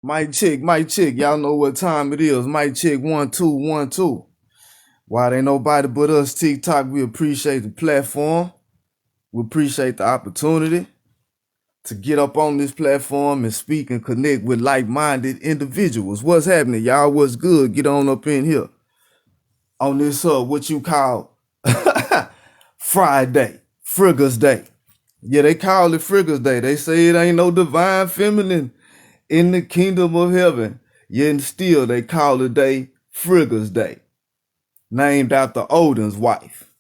Mic check, mic check. Y'all know what time it is. Mic check 1 2 1 2. Why ain't nobody but us TikTok? We appreciate the platform. We appreciate the opportunity to get up on this platform and speak and connect with like-minded individuals. What's happening, y'all? What's good? Get on up in here on this what you call Friday, Friggers Day. Yeah, they call it Friggers Day. They say it ain't no divine feminine in the kingdom of heaven. Yet still they call the day Friggers Day, named after Odin's wife,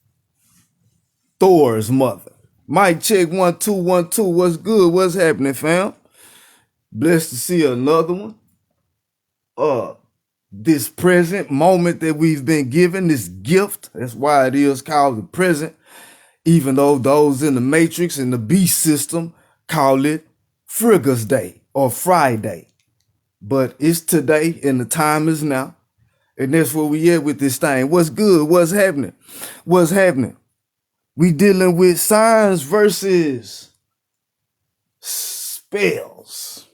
Thor's mother. Mic check 1 2 1 2. What's good? What's happening, fam? Blessed to see another one. This present moment that we've been given, this gift, that's why it is called the present, even though those in the Matrix and the beast system call it Friggers Day or Friday. But it's today and the time is now. And that's where we at with this thing. What's good? What's happening? What's happening? We dealing with signs versus spells.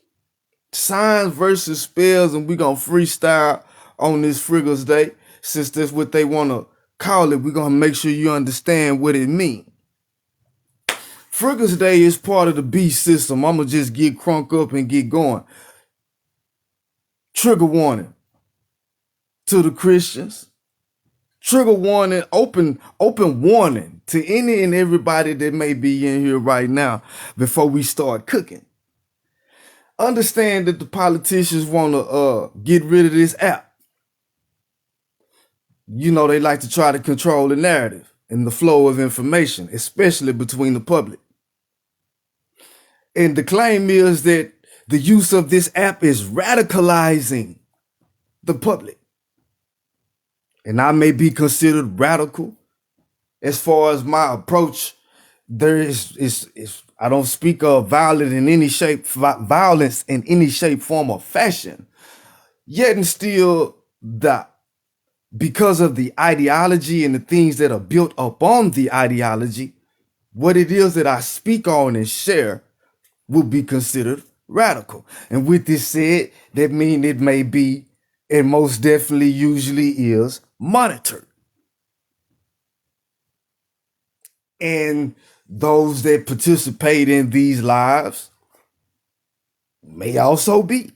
Signs versus spells, and we gonna freestyle on this Friggers Day. Since that's what they wanna call it, we gonna make sure you understand what it means. Friggers Day is part of the beast system. I'ma just get crunk up and get going. Trigger warning to the Christians. Trigger warning, open warning to any and everybody that may be in here right now before we start cooking. Understand that the politicians want to get rid of this app. You know, they like to try to control the narrative and the flow of information, especially between the public. And the claim is that the use of this app is radicalizing the public. And I may be considered radical as far as my approach. There is I don't speak of violence in any shape, form, or fashion. Yet and still, because of the ideology and the things that are built upon the ideology, what it is that I speak on and share will be considered radical. And with this said, that means it may be, and most definitely usually is, monitored. And those that participate in these lives may also be.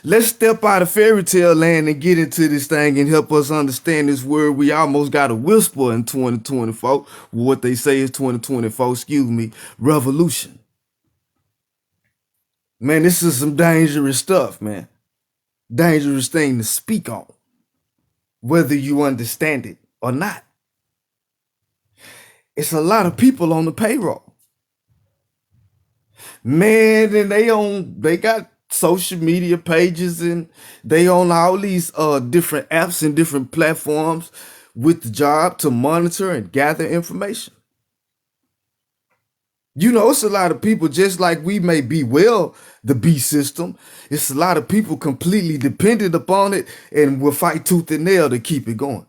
Let's step out of fairy tale land and get into this thing and help us understand this word. We almost got a whisper in 2024. What they say is 2024, revolution. Man, this is some dangerous stuff, man. Dangerous thing to speak on, whether you understand it or not. It's a lot of people on the payroll. Man, and they got social media pages and they own all these different apps and different platforms with the job to monitor and gather information. You know, it's a lot of people, just like we may bewail the B system, it's a lot of people completely dependent upon it and will fight tooth and nail to keep it going.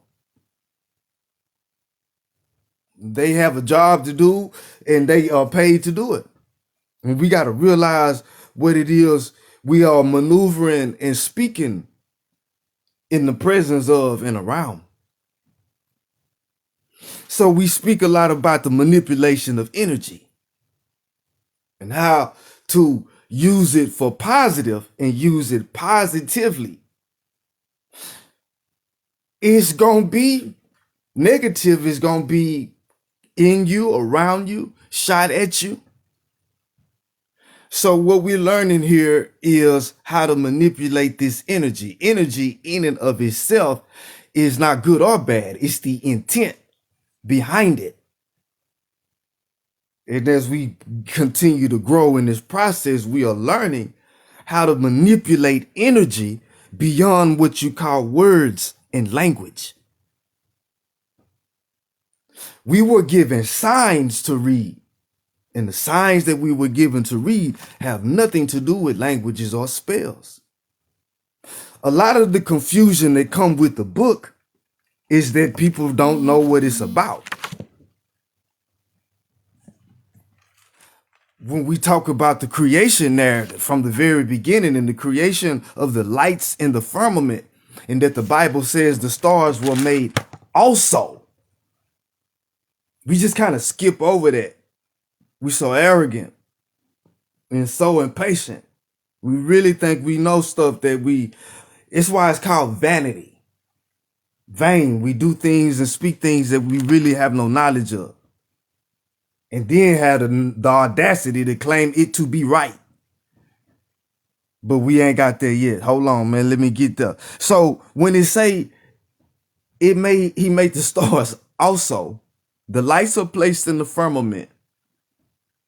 They have a job to do and they are paid to do it. And we got to realize what it is we are maneuvering and speaking in the presence of and around. So we speak a lot about the manipulation of energy and how to use it for positive and use it positively. It's going to be negative, it's going to be in you, around you, shot at you. So what we're learning here is how to manipulate this energy. Energy in and of itself is not good or bad. It's the intent behind it. And as we continue to grow in this process, we are learning how to manipulate energy beyond what you call words and language. We were given signs to read. And the signs that we were given to read have nothing to do with languages or spells. A lot of the confusion that comes with the book is that people don't know what it's about. when we talk about the creation narrative from the very beginning and the creation of the lights in the firmament, and that the Bible says the stars were made also, we just kind of skip over that. We're so arrogant and so impatient. We really think we know stuff it's why it's called vanity. Vain. We do things and speak things that we really have no knowledge of. And then had the audacity to claim it to be right. But we ain't got there yet. Hold on, man. Let me get there. So when it say he made the stars also, the lights are placed in the firmament,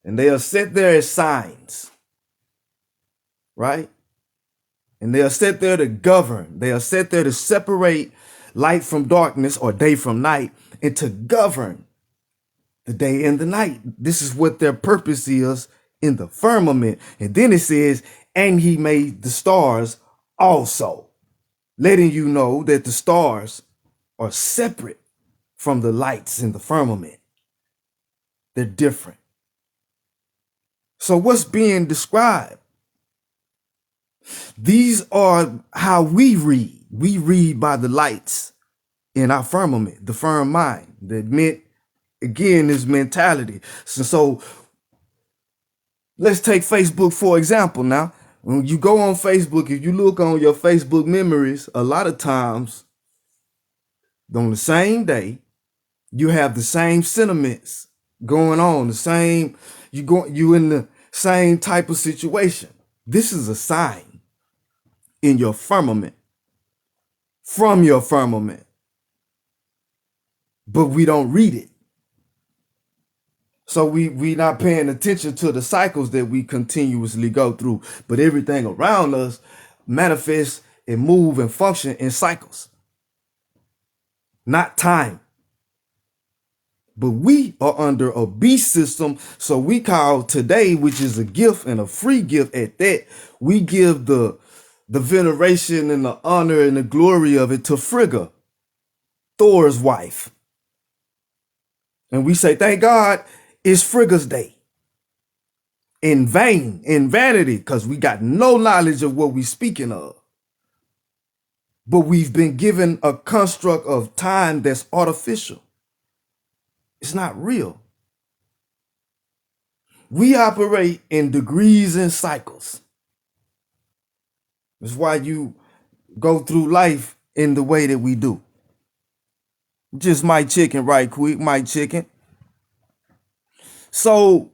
and they are set there as signs, right? And they are set there to govern. They are set there to separate light from darkness or day from night, and to govern the day and the night. This is what their purpose is in the firmament. And then it says, and he made the stars also, letting you know that the stars are separate from the lights in the firmament. They're different. So what's being described? These are how we read. We read by the lights in our firmament, the firm mind. That meant, again, is mentality. So let's take Facebook for example now. When you go on Facebook, if you look on your Facebook memories, a lot of times on the same day, you have the same sentiments going on, you in the same type of situation. This is a sign in your firmament, from your firmament, but we don't read it. So we not paying attention to the cycles that we continuously go through, but everything around us manifests and move and function in cycles, not time. But we are under a beast system, so we call today, which is a gift and a free gift at that, we give the veneration and the honor and the glory of it to Frigga, Thor's wife. And we say, thank God it's Frigga's day. In vain, in vanity, because we got no knowledge of what we're speaking of. But we've been given a construct of time that's artificial. It's not real. We operate in degrees and cycles. That's why you go through life in the way that we do. Just my chicken right quick, my chicken. So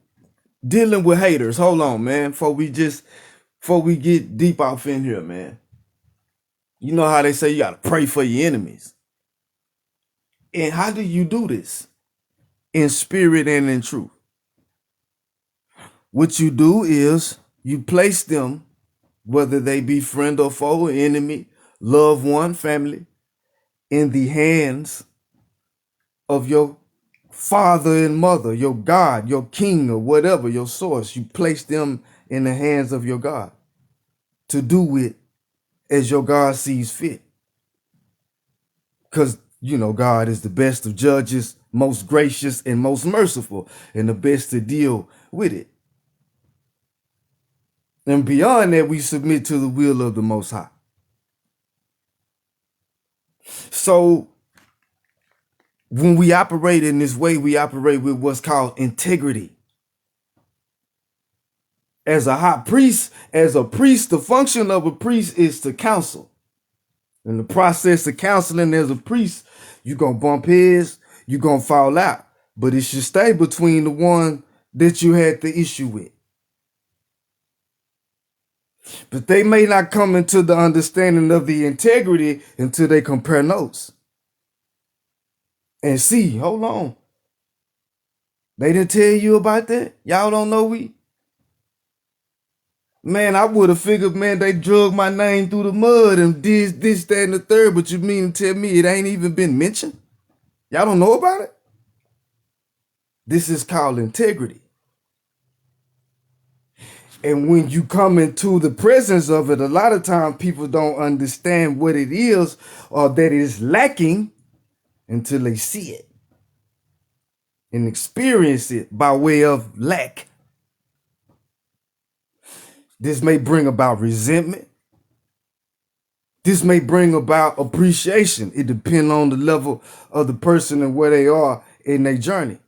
dealing with haters, hold on, man, before we get deep off in here, man. You know how they say you gotta pray for your enemies. And how do you do this? In spirit and in truth. What you do is you place them, whether they be friend or foe, enemy, loved one, family, in the hands of your father and mother, your God, your king, or whatever, your source. You place them in the hands of your God to do with as your God sees fit. Because, you know, God is the best of judges, most gracious and most merciful, and the best to deal with it. And beyond that, we submit to the will of the Most High. So when we operate in this way, we operate with what's called integrity. As a high priest, the function of a priest is to counsel. In the process of counseling as a priest, you're going to bump heads, you're going to fall out. But it should stay between the one that you had the issue with. But they may not come into the understanding of the integrity until they compare notes. And see, hold on. They didn't tell you about that? Y'all don't know Man, I would have figured, man, they drug my name through the mud and did this, that, and the third, but you mean to tell me it ain't even been mentioned? Y'all don't know about it? This is called integrity. And when you come into the presence of it, a lot of times people don't understand what it is or that it is lacking until they see it and experience it by way of lack. This may bring about resentment. This may bring about appreciation. It depends on the level of the person and where they are in their journey.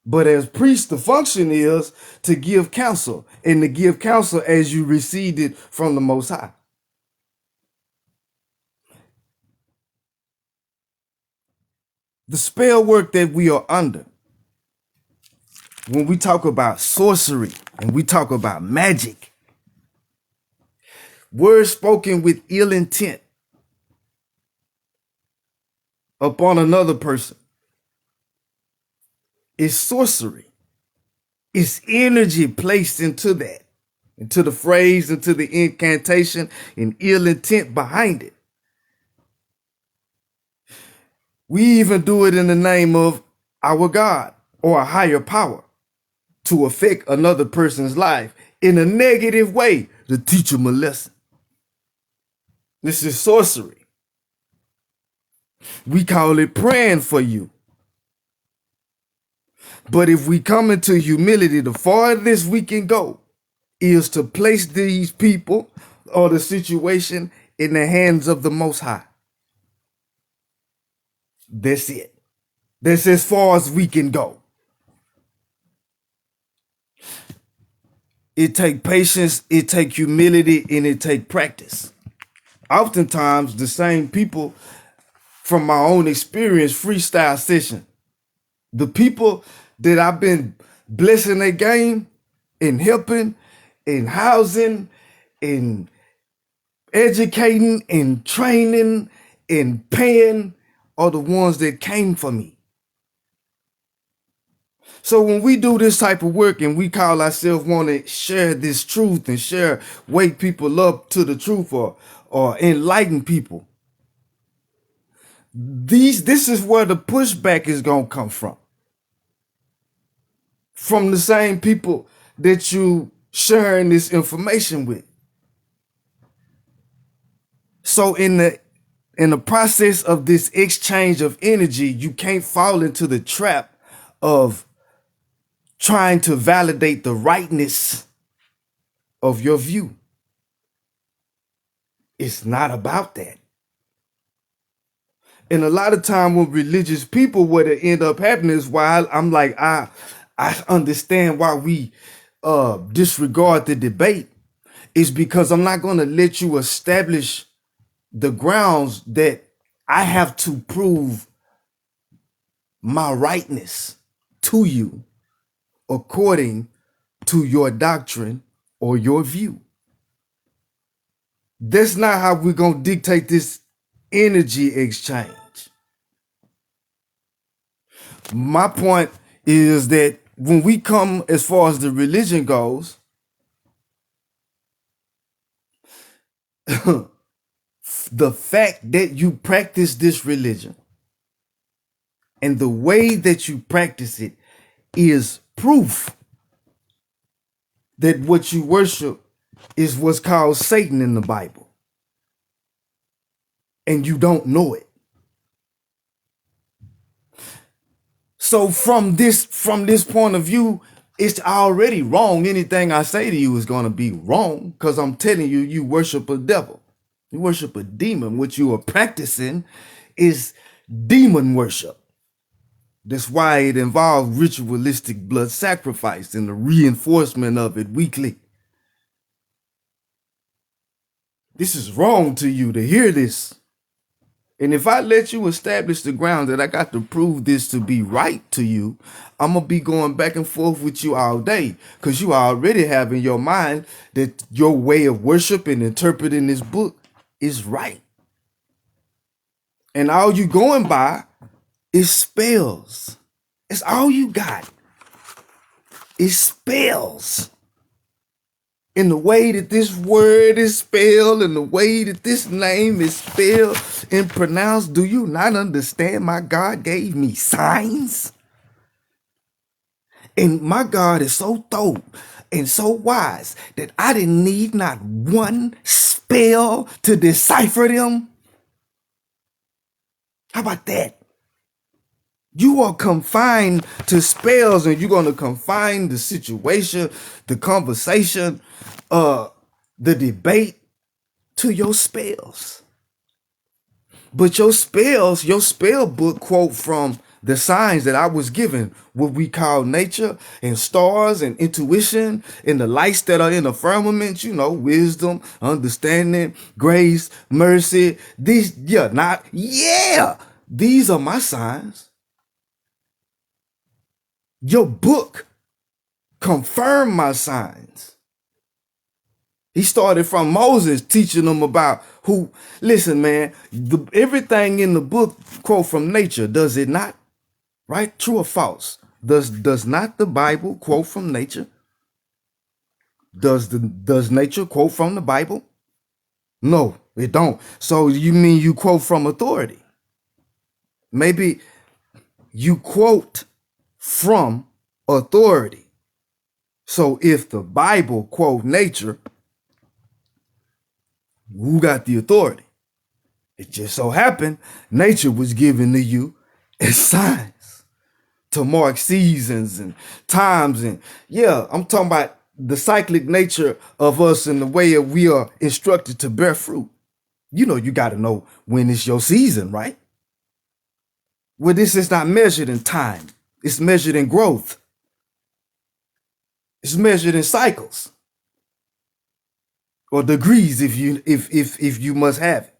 But as priest, the function is to give counsel, and to give counsel as you received it from the Most High. The spell work that we are under, when we talk about sorcery and we talk about magic, words spoken with ill intent upon another person, is sorcery. It's energy placed into that, into the phrase, into the incantation, and ill intent behind it. We even do it in the name of our God or a higher power to affect another person's life in a negative way to teach them a lesson. This is sorcery. We call it praying for you. But if we come into humility, the farthest we can go is to place these people or the situation in the hands of the Most High. That's it. That's as far as we can go. It take patience, it take humility, and it take practice. Oftentimes, the same people, from my own experience, freestyle session, the people that I've been blessing their game and helping and housing and educating and training and paying are the ones that came for me. So when we do this type of work and we call ourselves want to share this truth and wake people up to the truth or enlighten people, this is where the pushback is going to come from. From the same people that you sharing this information with. So in the process of this exchange of energy, you can't fall into the trap of trying to validate the rightness of your view. It's not about that. And a lot of time when religious people, what it end up happening is why I'm like, I understand why we disregard the debate, is because I'm not going to let you establish the grounds that I have to prove my rightness to you according to your doctrine or your view. That's not how we're going to dictate this energy exchange. My point is that when we come as far as the religion goes, the fact that you practice this religion and the way that you practice it is proof that what you worship is what's called Satan in the Bible. And you don't know it. So from this point of view, it's already wrong. Anything I say to you is going to be wrong because I'm telling you, you worship a devil. You worship a demon. What you are practicing is demon worship. That's why it involves ritualistic blood sacrifice and the reinforcement of it weekly. This is wrong to you to hear this. And if I let you establish the ground that I got to prove this to be right to you, I'm going to be going back and forth with you all day because you already have in your mind that your way of worship and interpreting this book is right. And all you going by is spells. It's all you got. It's spells. In the way that this word is spelled, and the way that this name is spelled and pronounced, do you not understand? My God gave me signs. And my God is so thorough and so wise that I didn't need not one spell to decipher them. How about that? You are confined to spells, and you're going to confine the situation, the conversation, the debate to your spells. But your spells, your spell book quote from the signs that I was given, what we call nature and stars and intuition and the lights that are in the firmament, you know, wisdom, understanding, grace, mercy. These, these are my signs. Your book confirmed my signs. He started from Moses teaching them about who, listen, man, everything in the book, quote from nature, does it not? Right? True or false? Does not the Bible quote from nature? Does nature quote from the Bible? No, it don't. So you mean you quote from authority? Maybe you quote from authority. So if the Bible quote nature, who got the authority? It just so happened nature was given to you as signs to mark seasons and times. And yeah, I'm talking about the cyclic nature of us and the way that we are instructed to bear fruit. You know, you got to know when it's your season, right? Well, this is not measured in time. It's measured in growth. It's measured in cycles or degrees if you must have it.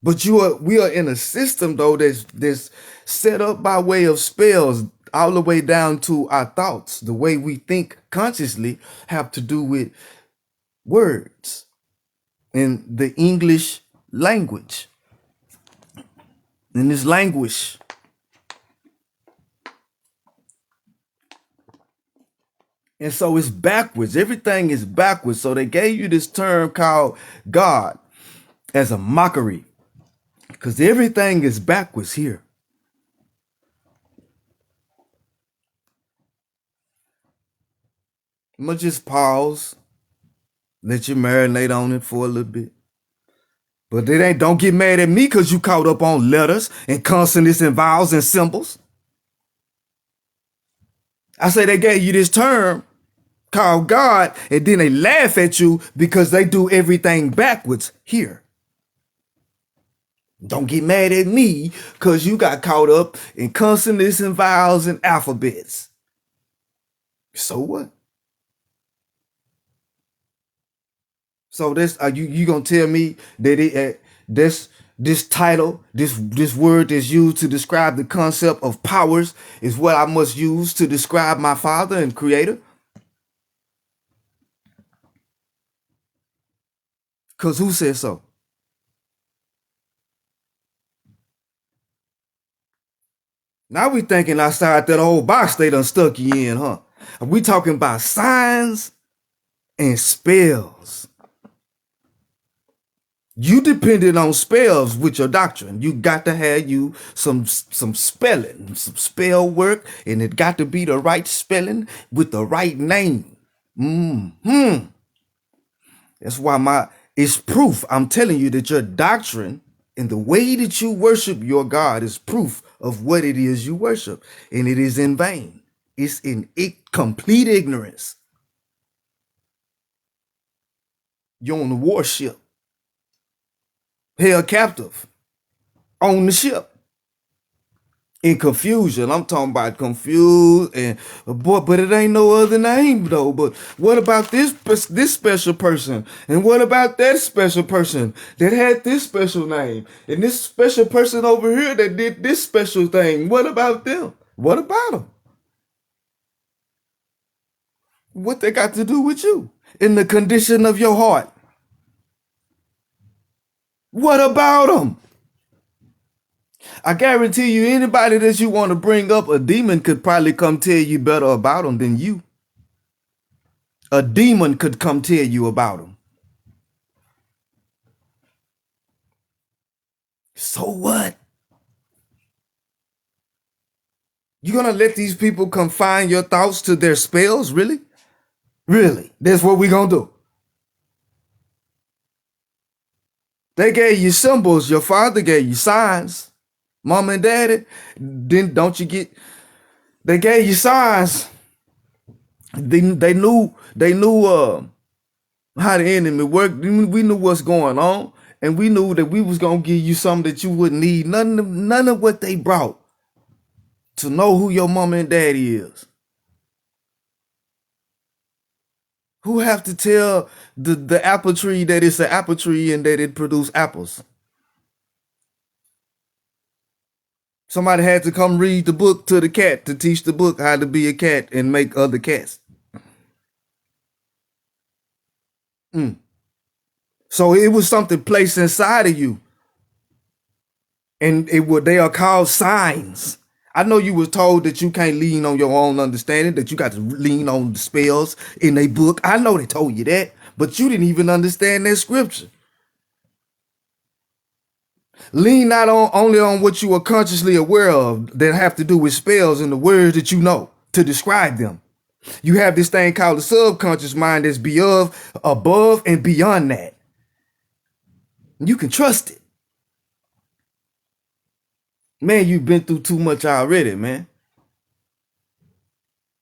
But we are in a system though that's set up by way of spells all the way down to our thoughts. The way we think consciously have to do with words in the English language. In this language. And so it's backwards. Everything is backwards. So they gave you this term called God as a mockery. Because everything is backwards here. I'm going to just pause. Let you marinate on it for a little bit. But don't get mad at me because you caught up on letters and consonants and vowels and symbols. I say they gave you this term called God, and then they laugh at you because they do everything backwards here. Don't get mad at me because you got caught up in consonants and vowels and alphabets. So what? So this you gonna tell me that this title, this word that's used to describe the concept of powers is what I must use to describe my Father and Creator? Because who said so? Now we thinking outside that old box they done stuck you in, huh? We talking about signs and spells. You depended on spells with your doctrine. You got to have you some spelling, some spell work, and it got to be the right spelling with the right name. That's why it's proof. I'm telling you that your doctrine and the way that you worship your God is proof of what it is you worship. And it is in vain. It's in complete ignorance. You're on the warship, held captive on the ship in confusion. I'm talking about confused and but it ain't no other name though. But what about this special person? And what about that special person that had this special name? And this special person over here that did this special thing? What about them? What about them? What they got to do with you in the condition of your heart? What about them? I guarantee you, anybody that you want to bring up, a demon could probably come tell you better about them than you. A demon could come tell you about them. So what? You gonna let these people confine your thoughts to their spells? Really? Really? That's what we gonna do. They gave you symbols. Your father gave you signs. Mama and daddy, then don't you get, they gave you signs. They knew how the enemy worked. We knew what's going on, and we knew that we was gonna give you something that you wouldn't need. None of what they brought to know who your mama and daddy is. Who have to tell the apple tree that it's an apple tree and that it produce apples? Somebody had to come read the book to the cat to teach the book how to be a cat and make other cats. So it was something placed inside of you, and they are called signs. I know you was told that you can't lean on your own understanding, that you got to lean on the spells in a book. I know they told you that, but you didn't even understand that scripture. Lean not on only on what you are consciously aware of that have to do with spells and the words that you know to describe them. You have this thing called the subconscious mind that's above and beyond that. You can trust it. Man, you've been through too much already, man.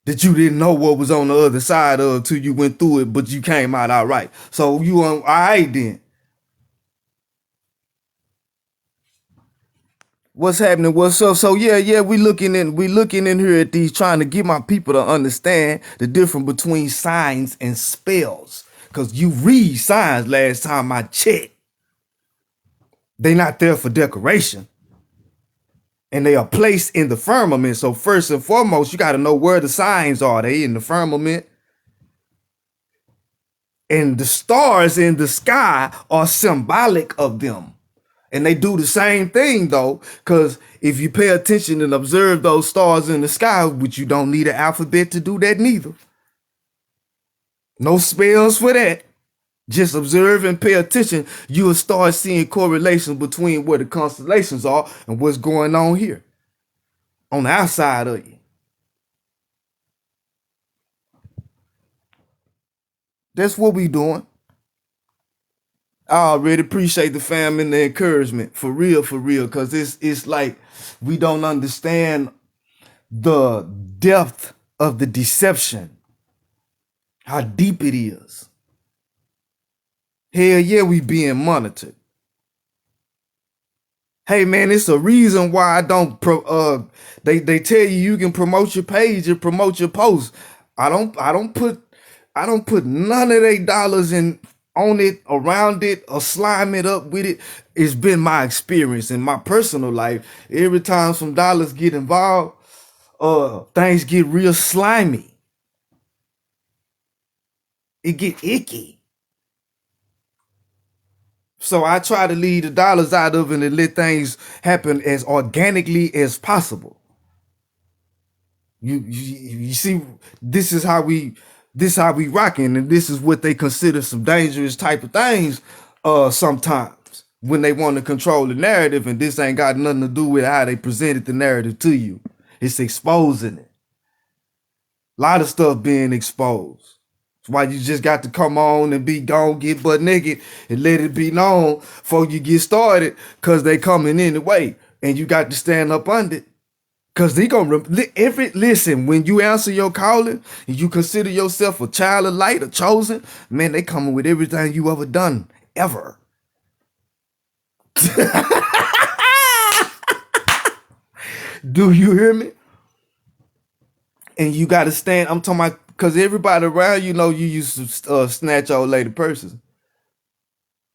That you didn't know what was on the other side of till you went through it, but you came out all right. So you all right then. What's happening? What's up? So yeah, we looking in here at these, trying to get my people to understand the difference between signs and spells. Cause you read signs last time I checked. They not there for decoration. And they are placed in the firmament. So first and foremost, you got to know where the signs are. They in the firmament. And the stars in the sky are symbolic of them. And they do the same thing though, because if you pay attention and observe those stars in the sky, which you don't need an alphabet to do that neither. No spells for that. Just observe and pay attention. You will start seeing correlations between where the constellations are and what's going on here on the outside of you. That's what we doing. I already appreciate the fam and the encouragement for real, because it's like we don't understand the depth of the deception, how deep it is. Hell yeah, we being monitored. Hey man, it's a reason why I don't they tell you can promote your page and promote your post. I don't put none of their dollars in on it, around it, or slime it up with it. It's been my experience in my personal life. Every time some dollars get involved, things get real slimy. It get icky. So I try to leave the dollars out of it and let things happen as organically as possible. You see, this is how we rocking, and this is what they consider some dangerous type of things sometimes when they want to control the narrative, and this ain't got nothing to do with how they presented the narrative to you. It's exposing it. A lot of stuff being exposed. That's why you just got to come on and be gone, get butt naked, and let it be known before you get started, because they coming anyway, and you got to stand up under it. Because they gonna listen, when you answer your calling and you consider yourself a child of light, a chosen, man, they coming with everything you ever done, ever. Do you hear me? And you got to stand. I'm talking about, because everybody around you know you used to snatch old lady purses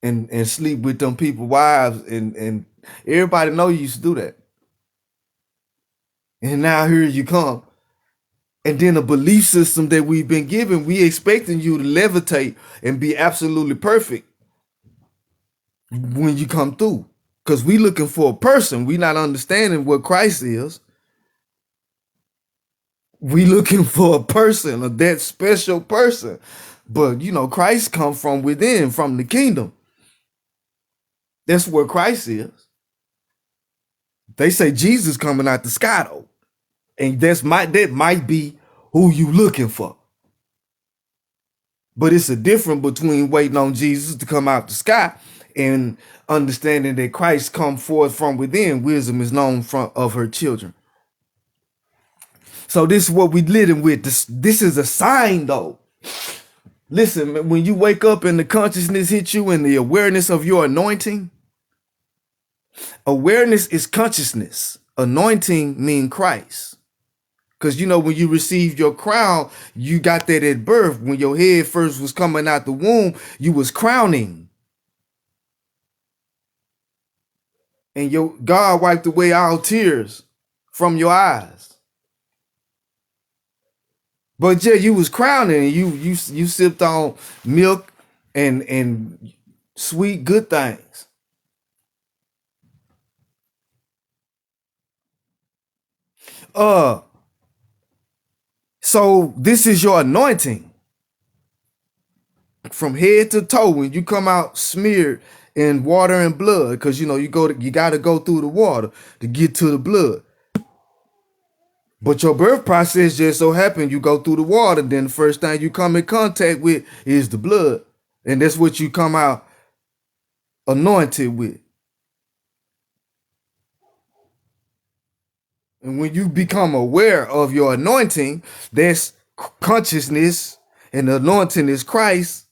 and sleep with them people wives, and everybody know you used to do that. And now here you come. And then a belief system that we've been given, we expecting you to levitate and be absolutely perfect when you come through. Because we looking for a person. We not understanding what Christ is. We looking for a person, a that special person. But you know, Christ come from within, from the kingdom. That's where Christ is. They say Jesus coming out the sky though. And that might be who you looking for. But it's a difference between waiting on Jesus to come out the sky and understanding that Christ come forth from within, wisdom is known from of her children. So this is what we living with. This is a sign though. Listen, when you wake up and the consciousness hits you and the awareness of your anointing, awareness is consciousness. Anointing mean Christ. Because, you know, when you received your crown, you got that at birth. When your head first was coming out the womb, you was crowning. And your God wiped away all tears from your eyes. But yeah, you was crowning and you sipped on milk and sweet good things. So this is your anointing. From head to toe, when you come out smeared in water and blood, because you know you gotta go through the water to get to the blood. But your birth process just so happened you go through the water, then the first thing you come in contact with is the blood. And that's what you come out anointed with. And when you become aware of your anointing, that's consciousness, and the anointing is Christ.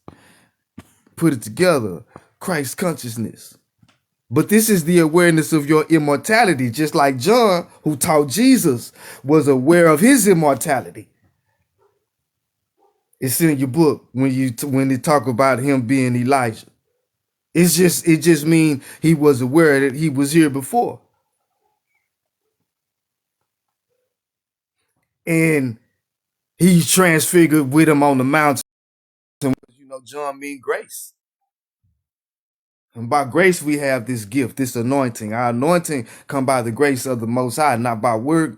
Put it together, Christ consciousness. But this is the awareness of your immortality, just like John, who taught Jesus, was aware of his immortality. It's in your book when they talk about him being Elijah. It just means he was aware that he was here before. And he's transfigured with him on the mountain. You know, John means grace. And by grace, we have this gift, this anointing. Our anointing come by the grace of the Most High, not by work,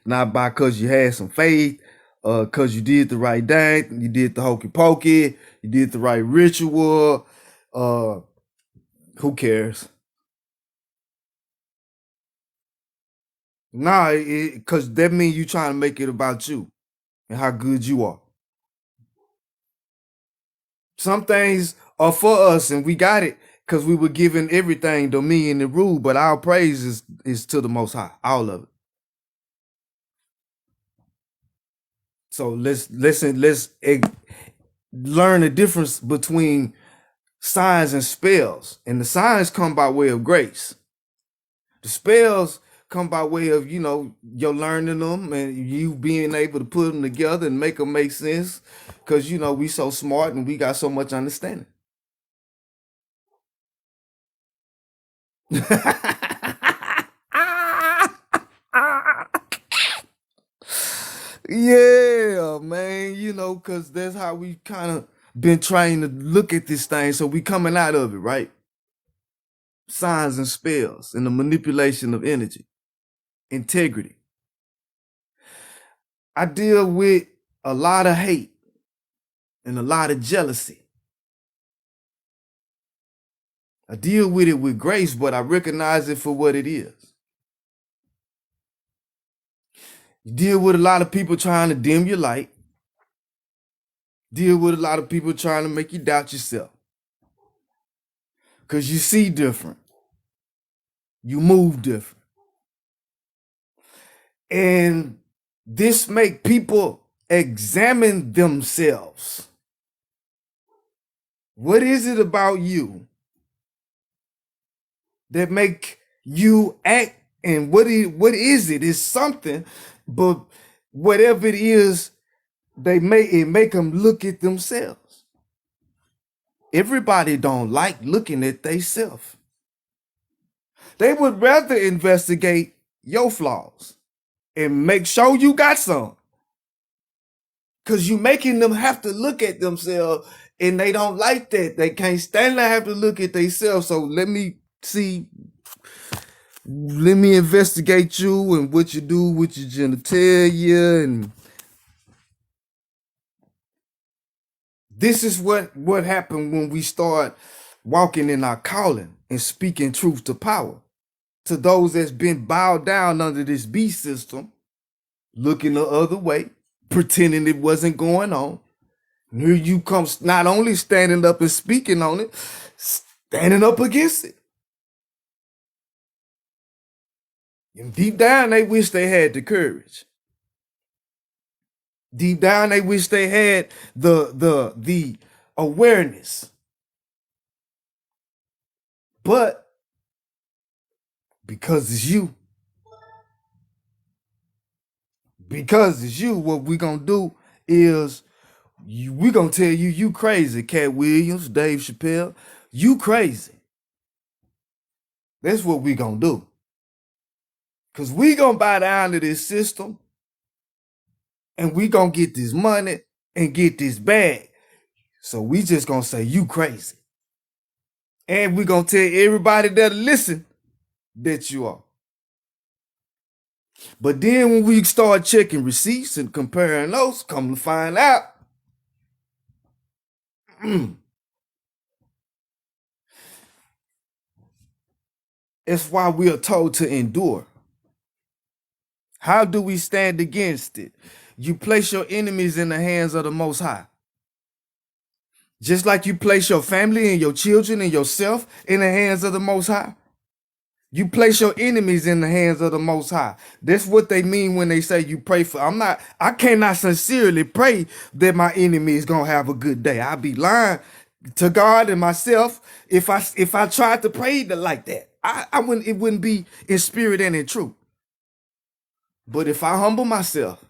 not by because you had some faith, because you did the right thing, you did the hokey pokey, you did the right ritual. Who cares? Nah, because that means you trying to make it about you and how good you are. Some things are for us, and we got it because we were given everything, dominion and rule. But our praise is to the Most High, all of it. So let's learn the difference between signs and spells. And the signs come by way of grace. The spells come by way of, you know, you're learning them and you being able to put them together and make them make sense. Because, you know, we so smart and we got so much understanding. Yeah, man, you know, because that's how we kind of been trying to look at this thing. So we coming out of it, right? Signs and spells and the manipulation of energy, integrity. I deal with a lot of hate and a lot of jealousy. I deal with it with grace, but I recognize it for what it is. You deal with a lot of people trying to dim your light. Deal with a lot of people trying to make you doubt yourself. Because you see different. You move different. And this make people examine themselves. What is it about you that make you act? And what is it? It's something, but whatever it is, make them look at themselves. Everybody don't like looking at themselves. They would rather investigate your flaws and make sure you got some. Because you making them have to look at themselves, and they don't like that. They can't stand to have to look at themselves. So let me investigate you and what you do with your genitalia. And this is what happened when we start walking in our calling and speaking truth to power. To those that's been bowed down under this beast system, looking the other way, pretending it wasn't going on. Here you come, not only standing up and speaking on it, standing up against it. And deep down, they wish they had the courage. Deep down, they wish they had the awareness. But because it's you, what we gonna do is we gonna tell you crazy, Cat Williams, Dave Chappelle, you crazy. That's what we gonna do. Cause we gonna buy down to this system, and we gonna get this money and get this bag. So we just gonna say you crazy. And we gonna tell everybody that listen that you are. But then when we start checking receipts and comparing notes, come to find out, it's why we are told to endure. How do we stand against it? You place your enemies in the hands of the Most High. Just like you place your family and your children and yourself in the hands of the Most High. You place your enemies in the hands of the Most High. That's what they mean when they say you pray for. I cannot sincerely pray that my enemy is gonna have a good day. I'd be lying to God and myself if I tried to pray like that. I wouldn't. It wouldn't be in spirit and in truth. But if I humble myself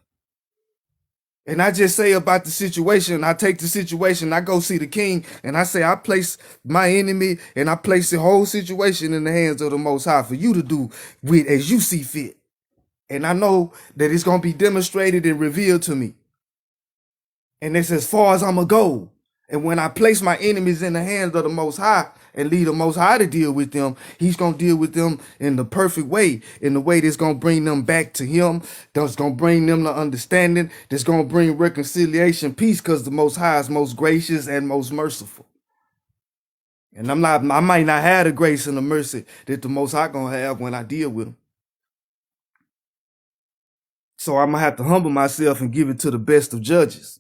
and I just say about the situation, I take the situation, I go see the king, and I say I place my enemy and I place the whole situation in the hands of the Most High for you to do with as you see fit. And I know that it's going to be demonstrated and revealed to me. And it's as far as I'm going to go. And when I place my enemies in the hands of the Most High and lead the Most High to deal with them, he's going to deal with them in the perfect way, in the way that's going to bring them back to him, that's going to bring them to understanding, that's going to bring reconciliation, peace, because the Most High is most gracious and most merciful. And I might not have the grace and the mercy that the Most High going to have when I deal with them. So I'm going to have to humble myself and give it to the best of judges.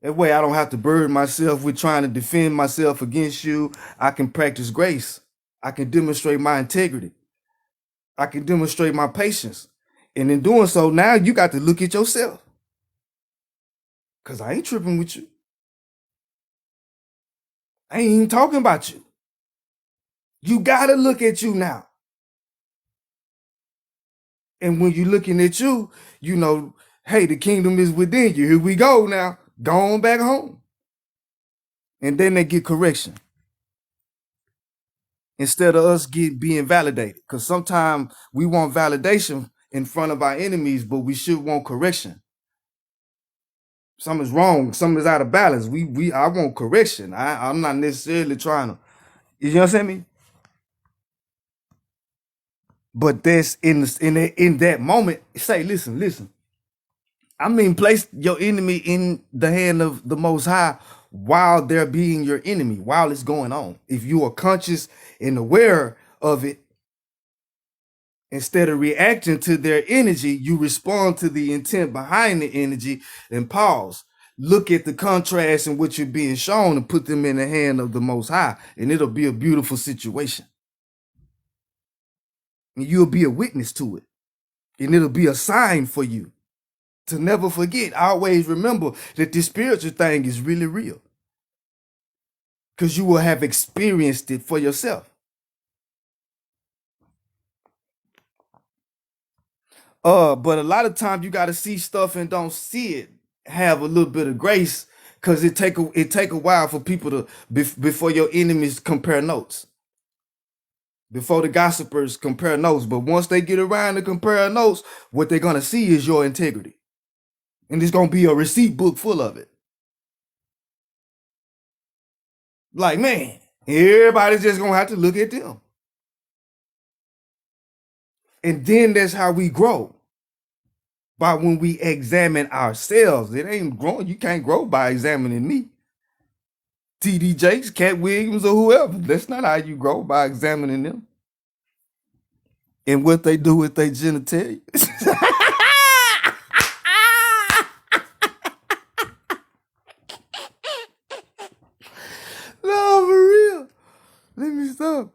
That way I don't have to burden myself with trying to defend myself against you. I can practice grace. I can demonstrate my integrity. I can demonstrate my patience. And in doing so, now you got to look at yourself. Because I ain't tripping with you. I ain't even talking about you. You got to look at you now. And when you're looking at you, you know, hey, the kingdom is within you. Here we go now. Go on back home. And then they get correction. Instead of us being validated. Because sometimes we want validation in front of our enemies, but we should want correction. Something's wrong. Something's out of balance. I want correction. I'm not necessarily trying to, you understand me? But that's in that moment, say, listen. I mean, place your enemy in the hand of the Most High while they're being your enemy, while it's going on. If you are conscious and aware of it, instead of reacting to their energy, you respond to the intent behind the energy and pause. Look at the contrast in which you're being shown and put them in the hand of the Most High, and it'll be a beautiful situation. And you'll be a witness to it, and it'll be a sign for you to never forget. Always remember that this spiritual thing is really real, because you will have experienced it for yourself. But a lot of times you got to see stuff and don't see it. Have a little bit of grace, because it take a while for people to before your enemies compare notes. Before the gossipers compare notes. But once they get around to compare notes, what they're gonna see is your integrity. And there's gonna be a receipt book full of it. Like, man, everybody's just gonna have to look at them. And then that's how we grow. By when we examine ourselves. It ain't growing. You can't grow by examining me. TD Jakes, Cat Williams, or whoever. That's not how you grow, by examining them. And what they do with their genitalia. stuff.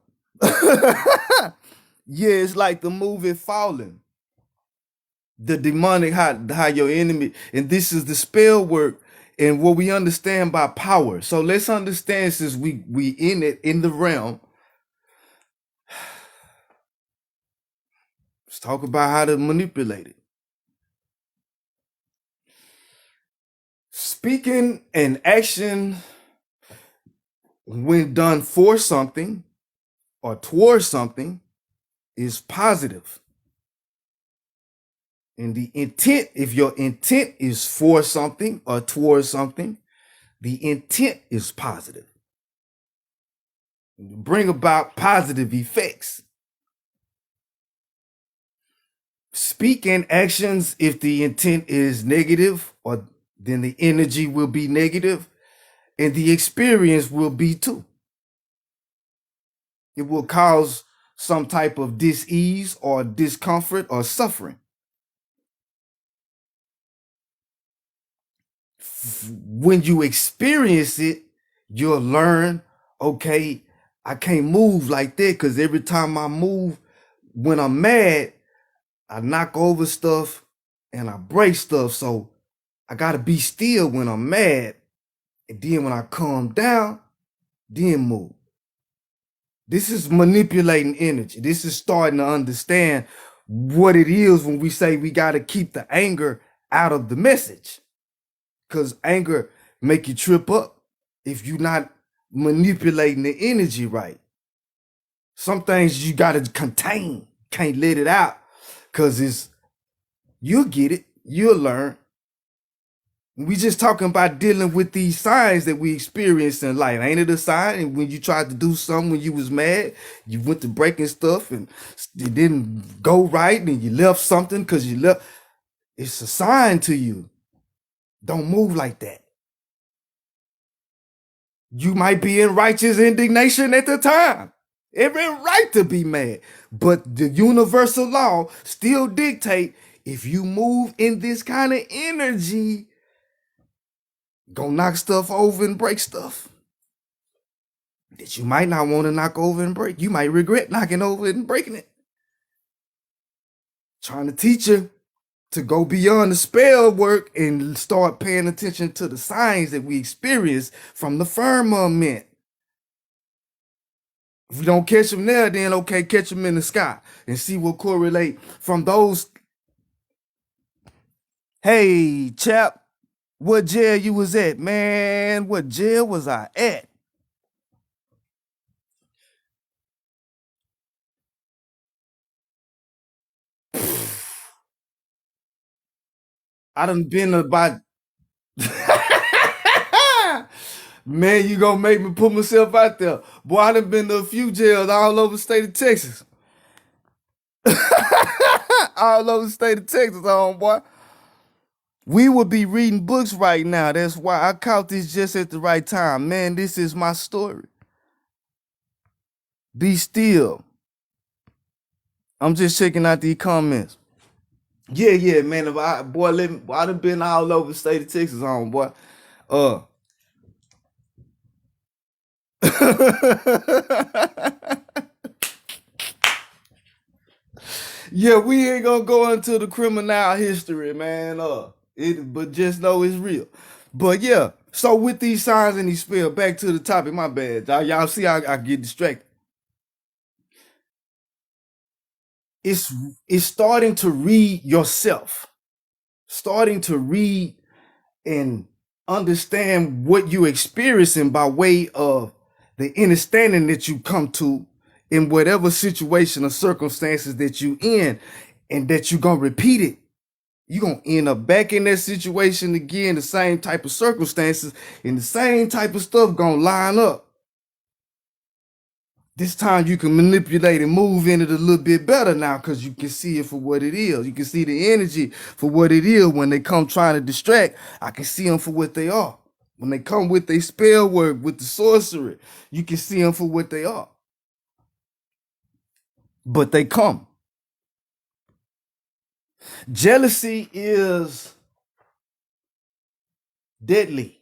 Yeah, it's like the movie Fallen. The demonic, how your enemy, and this is the spell work and what we understand by power. So let's understand, since we in it, in the realm, let's talk about how to manipulate it. Speaking and action, when done for something or towards something, is positive. And the intent, if your intent is for something or towards something, the intent is positive. Bring about positive effects. Speaking actions, if the intent is negative, or then the energy will be negative, and the experience will be too. It will cause some type of dis-ease or discomfort or suffering. When you experience it, you'll learn, okay, I can't move like that, because every time I move, when I'm mad, I knock over stuff and I break stuff. So I got to be still when I'm mad. And then when I calm down, then move. This is manipulating energy. This is starting to understand what it is when we say we got to keep the anger out of the message. Because anger make you trip up if you're not manipulating the energy right. Some things you got to contain, can't let it out, because you'll get it, you'll learn. We just talking about dealing with these signs that we experience in life. Ain't it a sign? And when you tried to do something when you was mad, you went to breaking stuff and it didn't go right, and you left something because you left. It's a sign to you. Don't move like that. You might be in righteous indignation at the time. Every right to be mad. But the universal law still dictate, if you move in this kind of energy, go knock stuff over and break stuff that you might not want to knock over and break. You might regret knocking over it and breaking it. Trying to teach you to go beyond the spell work and start paying attention to the signs that we experience from the firmament. If we don't catch them there, then okay, catch them in the sky and see what correlate from those. Hey, chap, what jail you was at, man? What jail was I at? I done been about. Man, you gonna make me put myself out there. Boy, I done been to a few jails all over the state of Texas. All over the state of Texas, homeboy. We would be reading books right now. That's why I caught this just at the right time. Man, this is my story. Be still. I'm just checking out these comments. Yeah, man. If I done been all over the state of Texas, homeboy. Yeah, we ain't gonna go into the criminal history, man. But just know it's real. But yeah, so with these signs and these spells, back to the topic. My bad, y'all see I get distracted. It's starting to read yourself, starting to read and understand what you're experiencing by way of the understanding that you come to in whatever situation or circumstances that you in, and that you're gonna repeat it. You're gonna end up back in that situation again, the same type of circumstances, and the same type of stuff gonna line up. This time you can manipulate and move in it a little bit better now, because you can see it for what it is. You can see the energy for what it is. When they come trying to distract, I can see them for what they are. When they come with their spell work, with the sorcery, you can see them for what they are. But they come. Jealousy is deadly.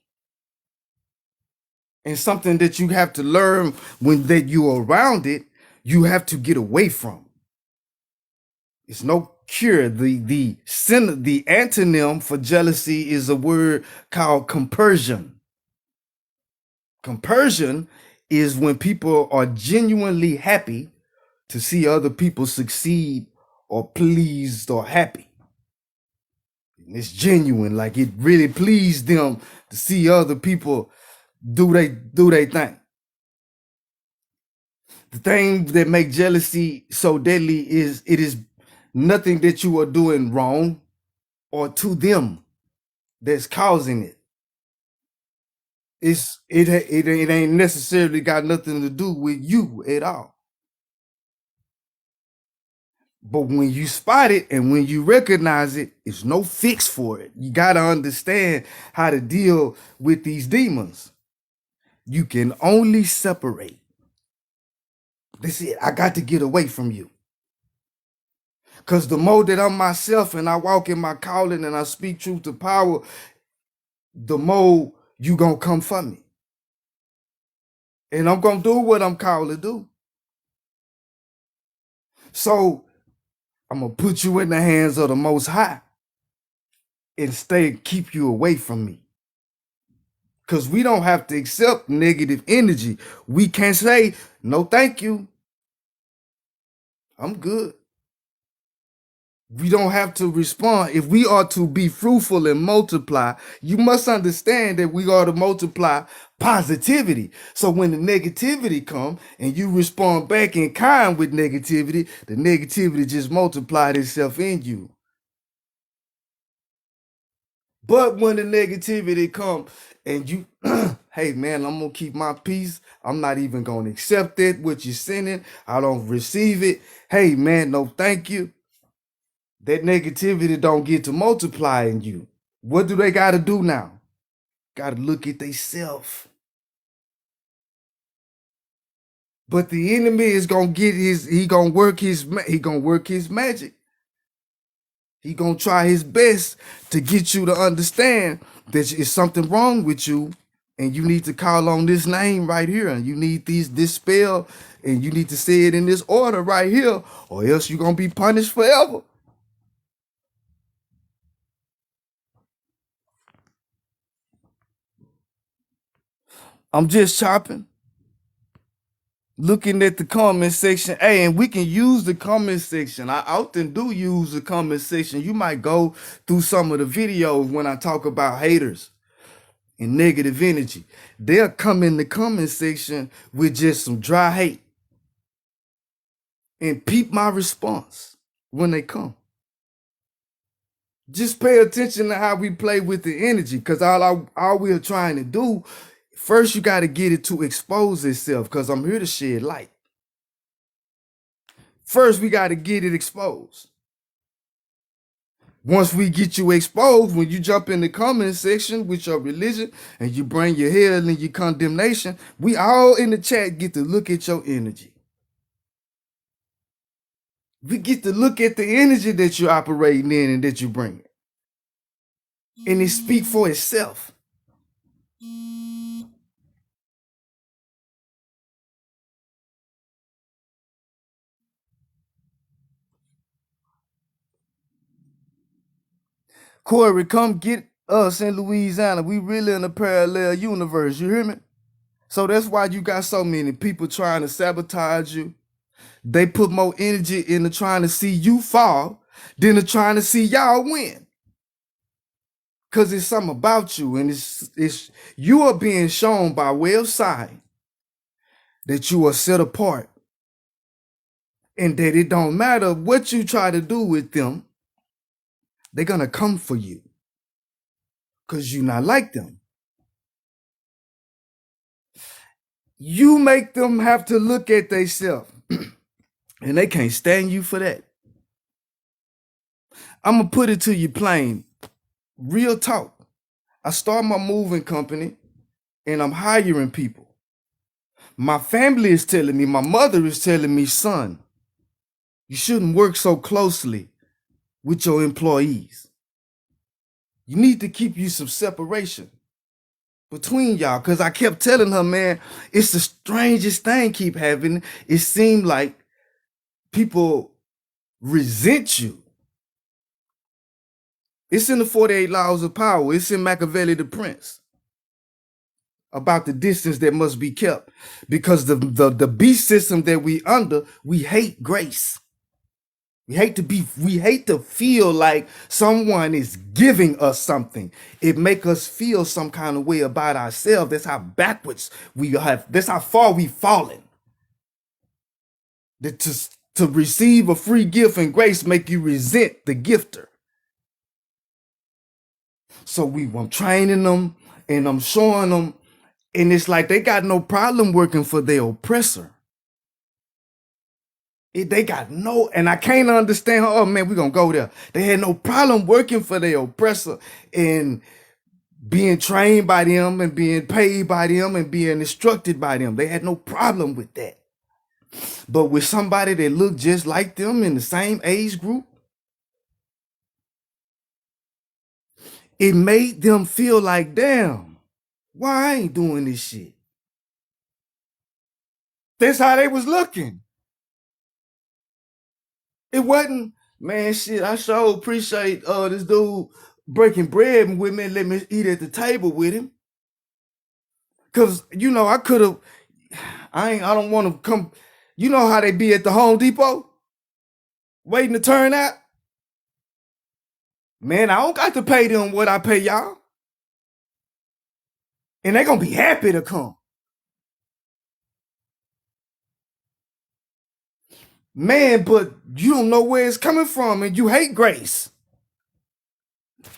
and something that you have to learn when that you're around it, you have to get away from. It's no cure. The antonym for jealousy is a word called compersion. Compersion is when people are genuinely happy to see other people succeed or pleased or happy. And it's genuine, like it really pleased them to see other people do they thing. The thing that make jealousy so deadly is it is nothing that you are doing wrong or to them that's causing it. It ain't necessarily got nothing to do with you at all. But when you spot it and when you recognize it, it's no fix for it. You got to understand how to deal with these demons. You can only separate. That's it. I got to get away from you. Because the more that I'm myself and I walk in my calling and I speak truth to power, the more you going to come for me. And I'm going to do what I'm called to do. So I'm going to put you in the hands of the Most High and keep you away from me. Because we don't have to accept negative energy. We can't say, no, thank you. I'm good. We don't have to respond. If we are to be fruitful and multiply, you must understand that we are to multiply positivity. So when the negativity comes and you respond back in kind with negativity, the negativity just multiplied itself in you. But when the negativity comes and you, hey man, I'm going to keep my peace. I'm not even going to accept it, what you're sending. I don't receive it. Hey man, no thank you. That negativity don't get to multiply in you. What do they got to do now? Got to look at themselves. But the enemy is going to he going to work his magic. He going to try his best to get you to understand that it's something wrong with you and you need to call on this name right here. And you need this spell and you need to say it in this order right here or else you're going to be punished forever. I'm just chopping, looking at the comment section. Hey, and we can use the comment section. I often do use the comment section. You might go through some of the videos when I talk about haters and negative energy. They'll come in the comment section with just some dry hate and peep my response when they come. Just pay attention to how we play with the energy, because all we're trying to do, first you got to get it to expose itself, because I'm here to shed light. First, we got to get it exposed. Once we get you exposed, when you jump in the comment section with your religion and you bring your hell and your condemnation, we all in the chat get to look at your energy. We get to look at the energy that you're operating in and that you bring. And it speaks for itself. Corey, come get us in Louisiana. We really in a parallel universe. You hear me? So that's why you got so many people trying to sabotage you. They put more energy into trying to see you fall than to trying to see y'all win. Because it's something about you, and it's you are being shown by way of sign that you are set apart. And that it don't matter what you try to do with them, they're going to come for you. Because you're not like them. You make them have to look at themselves. And they can't stand you for that. I'm going to put it to you plain. Real talk. I start my moving company and I'm hiring people. My family is telling me, my mother is telling me, son, you shouldn't work so closely with your employees. You need to keep you some separation. between y'all. Cause I kept telling her, man, it's the strangest thing keep happening. It seemed like people resent you. It's in the 48 Laws of Power. It's in Machiavelli the Prince about the distance that must be kept. Because the beast system that we under, we hate grace. We hate to feel like someone is giving us something. It make us feel some kind of way about ourselves. That's how backwards we have. That's how far we've fallen. That to receive a free gift and grace make you resent the gifter. So I'm training them and I'm showing them, and it's like they got no problem working for their oppressor. They got no, and I can't understand. Oh man, we're gonna go there. They had no problem working for their oppressor and being trained by them and being paid by them and being instructed by them. They had no problem with that. But with somebody that looked just like them in the same age group, it made them feel like, damn, why I ain't doing this shit? That's how they was looking. It wasn't, man, shit, I sure appreciate this dude breaking bread with me and let me eat at the table with him. Cause I could have, I don't want to come, you know how they be at the Home Depot waiting to turn out? Man, I don't got to pay them what I pay y'all. And they gonna be happy to come. Man, but you don't know where it's coming from and you hate grace.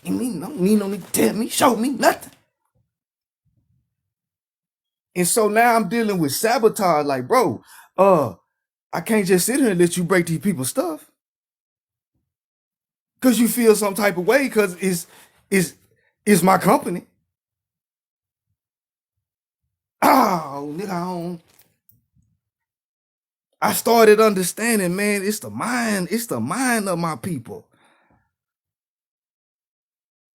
You mean don't need to tell me, show me nothing. And so now I'm dealing with sabotage, like, bro, I can't just sit here and let you break these people's stuff. Cause you feel some type of way, cause it's my company. Oh, nigga, I started understanding, man, it's the mind of my people.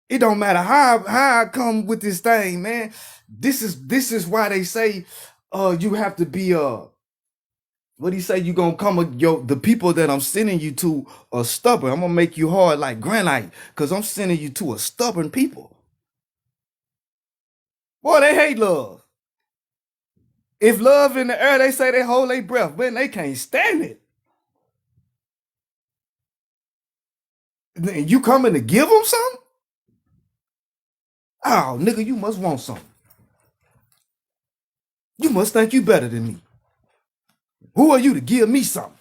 It don't matter how I come with this thing, man. This is why they say you have to be what do you say? You gonna come the people that I'm sending you to are stubborn. I'm gonna make you hard like granite, because I'm sending you to a stubborn people. Boy, they hate love. If love in the air, they say they hold their breath, man, they can't stand it. And you coming to give them something? Oh, nigga, you must want something. You must think you better than me. Who are you to give me something?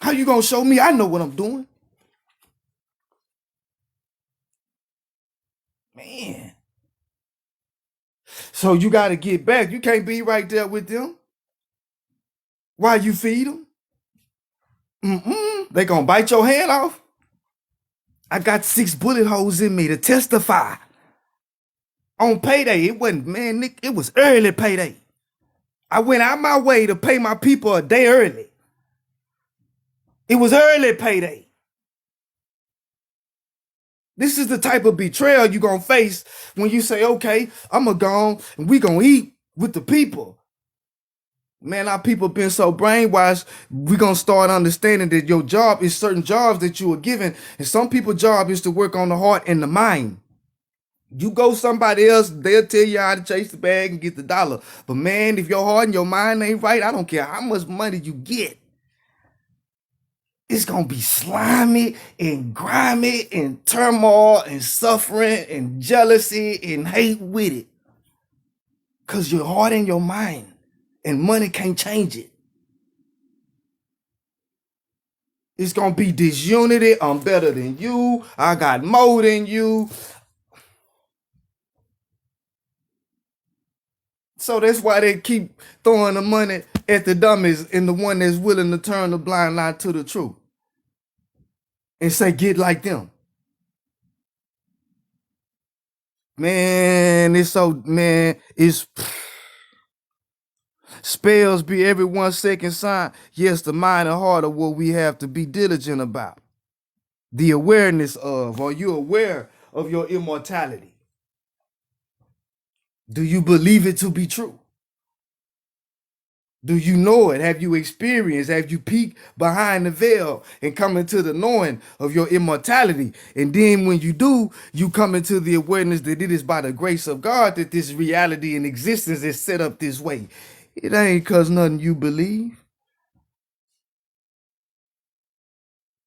How you gonna show me I know what I'm doing? Man. So you got to get back. You can't be right there with them while you feed them. They gonna bite your hand off. I got 6 bullet holes in me to testify. On payday, it wasn't, man, Nick, it was early payday. I went out my way to pay my people a day early. It was early payday. This is the type of betrayal you're going to face when you say, okay, I'm going to go on and we going to eat with the people. Man, our people been so brainwashed, we're going to start understanding that your job is certain jobs that you are given. And some people's job is to work on the heart and the mind. You go somebody else, they'll tell you how to chase the bag and get the dollar. But man, if your heart and your mind ain't right, I don't care how much money you get. It's going to be slimy and grimy and turmoil and suffering and jealousy and hate with it. Because your heart and your mind and money can't change it. It's going to be disunity. I'm better than you. I got more than you. So that's why they keep throwing the money at the dummies and the one that's willing to turn the blind eye to the truth. And say, get like them. Man, it's spells be every 1 second sign. Yes, the mind and heart are what we have to be diligent about. The awareness of, are you aware of your immortality? Do you believe it to be true? Do you know it? Have you experienced? Have you peeked behind the veil and come into the knowing of your immortality? And then when you do, you come into the awareness that it is by the grace of God that this reality and existence is set up this way. It ain't cause nothing you believe.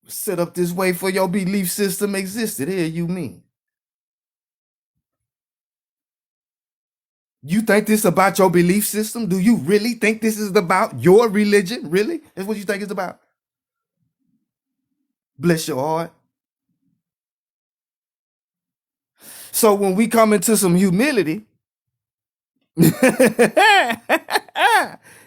Set up this way for your belief system existed. Here you mean. You think this about your belief system? Do you really think this is about your religion? Really? That's what you think it's about? Bless your heart. So when we come into some humility, and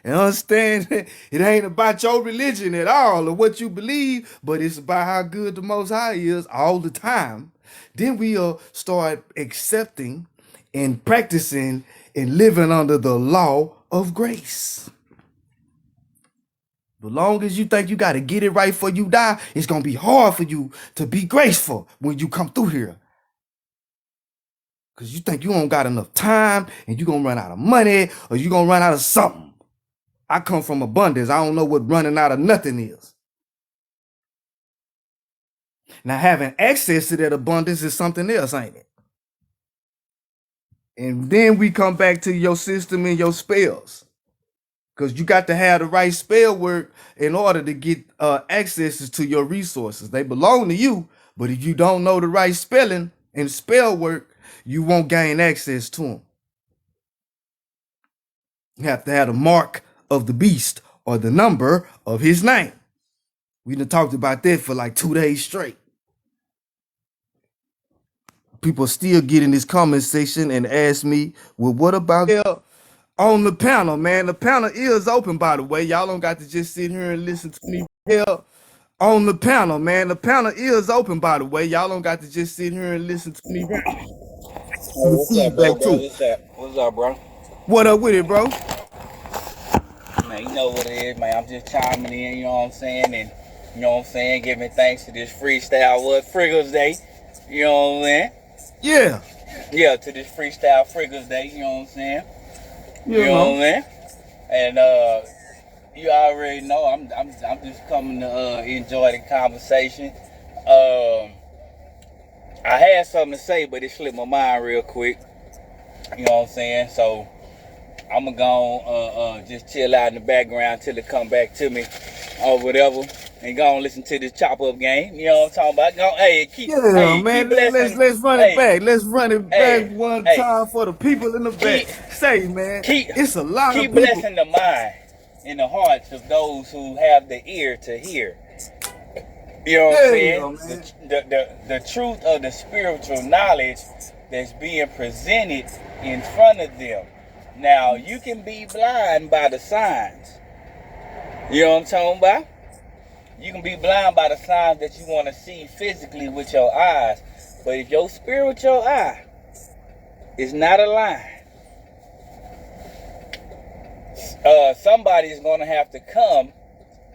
understand it ain't about your religion at all or what you believe, but it's about how good the Most High is all the time, then we'll start accepting and practicing and living under the law of grace. As long as you think you got to get it right before you die, it's going to be hard for you to be graceful when you come through here. Because you think you don't got enough time and you're going to run out of money or you're going to run out of something. I come from abundance. I don't know what running out of nothing is. Now, having access to that abundance is something else, ain't it? And then we come back to your system and your spells. Because you got to have the right spell work in order to get access to your resources. They belong to you, but if you don't know the right spelling and spell work, you won't gain access to them. You have to have the mark of the beast or the number of his name. We done talked about that for like 2 days straight. People still get in this comment section and ask me, well, what about on the panel, man? The panel is open, by the way. Y'all don't got to just sit here and listen to me. Hell, on the panel, man. The panel is open, by the way. Y'all don't got to just sit here and listen to me. What's up, bro? What's up, bro? What up with it, bro? Man, you know what it is, man. I'm just chiming in, you know what I'm saying? And, you know what I'm saying, giving thanks to this freestyle, Friggles Day. You know what I'm saying? Yeah. Yeah, to this freestyle Friggles Day, you know what I'm saying? You know what I'm saying? And, you already know, I'm just coming to enjoy the conversation. I had something to say, but it slipped my mind real quick. You know what I'm saying? So I'm gonna go just chill out in the background till it come back to me or whatever, and go and listen to this chop up game. You know what I'm talking about? Go, hey, keep, yeah, hey, man. Let's run it back. Let's run it back one time for the people in the back. Say, man, it's a lot of people. Keep blessing the mind and the hearts of those who have the ear to hear. You know what I'm saying? The truth of the spiritual knowledge that's being presented in front of them. Now, you can be blind by the signs. You know what I'm talking about? You can be blind by the signs that you want to see physically with your eyes. But if your spiritual eye is not aligned, somebody's going to have to come.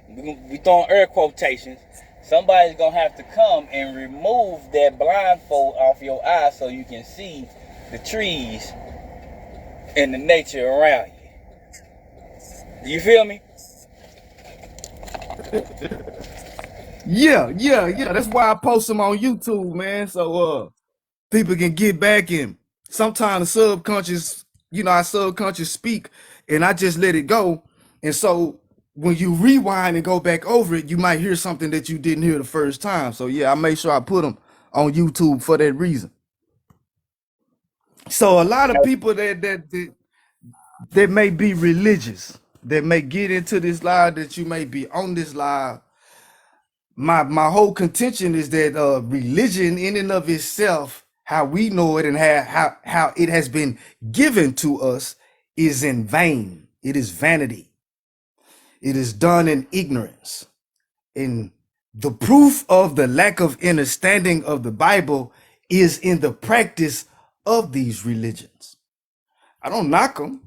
We're throwing air quotations. Somebody's going to have to come and remove that blindfold off your eyes so you can see the trees and the nature around you. You feel me? Yeah. That's why I post them on YouTube, man. So people can get back in. Sometimes the subconscious, I subconscious speak and I just let it go. And so when you rewind and go back over it, you might hear something that you didn't hear the first time. So yeah, I make sure I put them on YouTube for that reason. So a lot of people that may be religious, that may get into this live, that you may be on this live. My whole contention is that religion in and of itself, how we know it and how it has been given to us, is in vain. It is vanity. It is done in ignorance. And the proof of the lack of understanding of the Bible is in the practice of these religions. I don't knock them.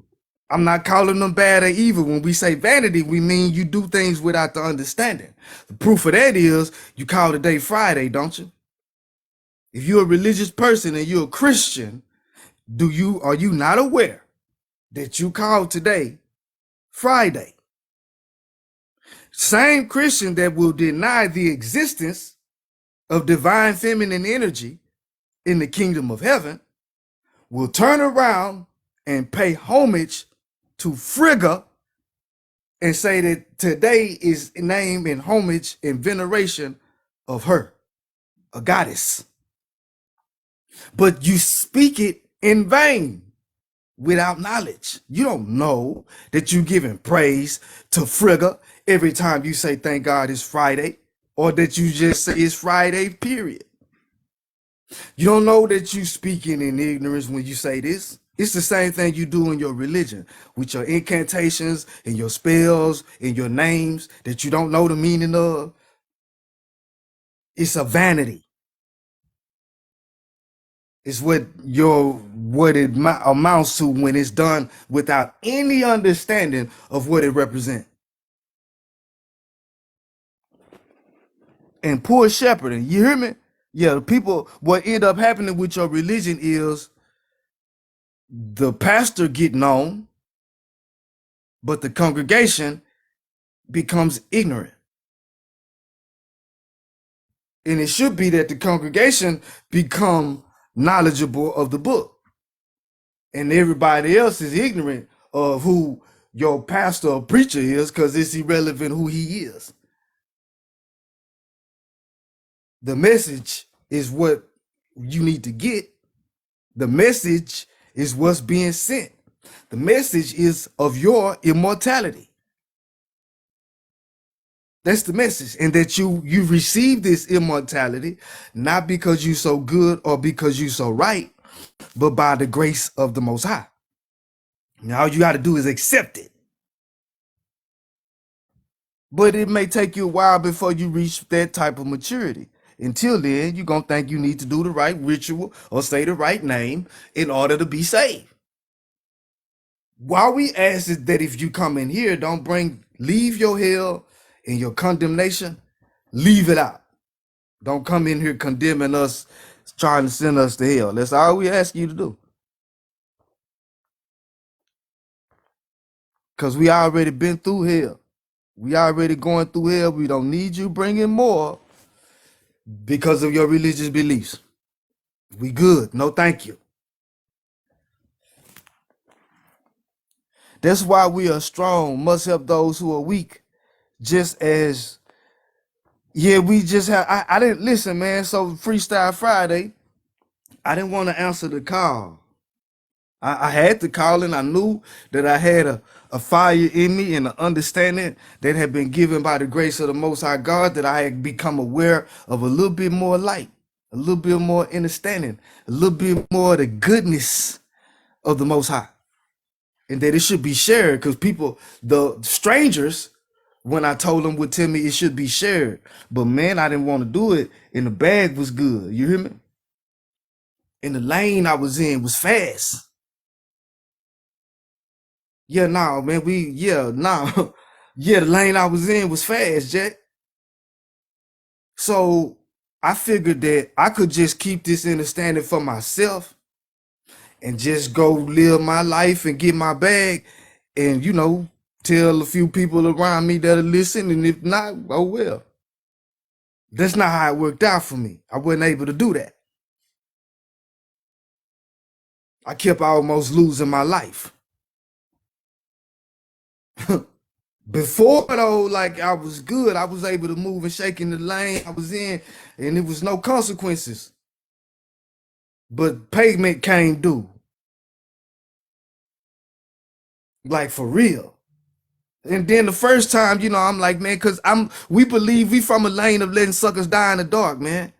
I'm not calling them bad or evil. When we say vanity, we mean you do things without the understanding. The proof of that is you call today Friday, don't you? If you're a religious person and you're a Christian, Are you not aware that you called today Friday? Same Christian that will deny the existence of divine feminine energy in the kingdom of heaven will turn around and pay homage to Frigga and say that today is named in homage and veneration of her, a goddess. But you speak it in vain without knowledge. You don't know that you're giving praise to Frigga every time you say thank God it's Friday, or that you just say it's Friday, period. You don't know that you speaking in ignorance when you say this. It's the same thing you do in your religion with your incantations and your spells and your names that you don't know the meaning of. It's a vanity. It's what it amounts to when it's done without any understanding of what it represents. And poor shepherding, you hear me? Yeah, people, what end up happening with your religion is the pastor get known, but the congregation becomes ignorant. And it should be that the congregation become knowledgeable of the book, and everybody else is ignorant of who your pastor or preacher is, because it's irrelevant who he is. The message is what you need to get. The message is what's being sent. The message is of your immortality. That's the message. And that you receive this immortality, not because you're so good or because you're so right, but by the grace of the Most High. Now all you got to do is accept it. But it may take you a while before you reach that type of maturity. Until then, you're going to think you need to do the right ritual or say the right name in order to be saved. Why we ask is that if you come in here, leave your hell and your condemnation, leave it out. Don't come in here condemning us, trying to send us to hell. That's all we ask you to do. Because we already been through hell. We already going through hell. We don't need you bringing more because of your religious beliefs. We good. No, thank you. That's why we are strong, must help those who are weak. Just as, we just have, I didn't listen, man. So Freestyle Friday, I didn't want to answer the call. I had to call, and I knew that I had a fire in me and an understanding that had been given by the grace of the Most High God, that I had become aware of a little bit more light, a little bit more understanding, a little bit more of the goodness of the Most High. And that it should be shared, because people, the strangers, when I told them would tell me it should be shared. But man, I didn't want to do it, and the bag was good. You hear me? And the lane I was in was fast. Yeah, no, man, the lane I was in was fast, Jack. So I figured that I could just keep this understanding for myself and just go live my life and get my bag and, tell a few people around me that'll listen. And if not, oh well. That's not how it worked out for me. I wasn't able to do that. I kept almost losing my life. Before, though, like I was good. I was able to move and shake in the lane I was in, and it was no consequences. But payment came due. Like for real. And then the first time, I'm like, man, because we believe we from a lane of letting suckers die in the dark, man.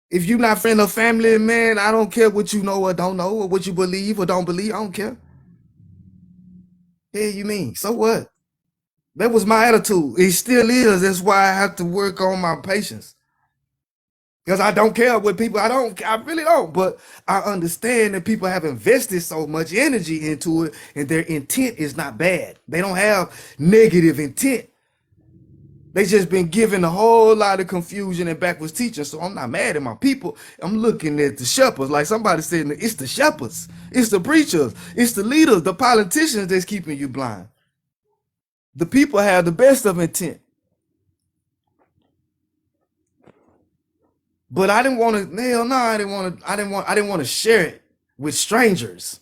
If you're not friend or family, man, I don't care what you know or don't know, or what you believe or don't believe. I don't care. Yeah, you mean? So what? That was my attitude. It still is. That's why I have to work on my patience. Because I don't care what people, I really don't. But I understand that people have invested so much energy into it, and their intent is not bad. They don't have negative intent. They just been given a whole lot of confusion and backwards teaching. So I'm not mad at my people. I'm looking at the shepherds. Like somebody said, it's the shepherds, it's the preachers, it's the leaders, the politicians that's keeping you blind. The people have the best of intent. But I didn't want to, hell no, I didn't want to share it with strangers.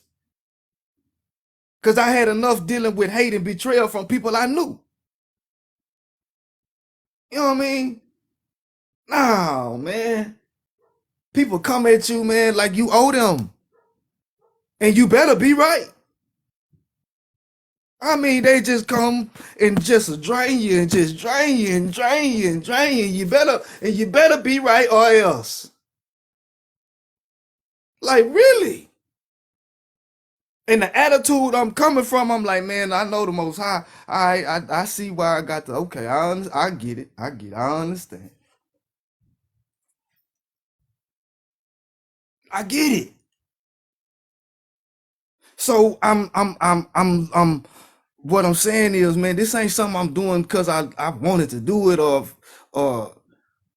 Because I had enough dealing with hate and betrayal from people I knew. You know what I mean? No, man. People come at you, man, like you owe them. And you better be right. I mean, they just come and just drain you and just drain you and drain you and drain you. You better be right or else. Like, really? And the attitude I'm coming from, I'm like, man, I know the Most High. I see why I got the, okay, I get it. I understand. I get it. So I'm what I'm saying is, man, this ain't something I'm doing because I wanted to do it or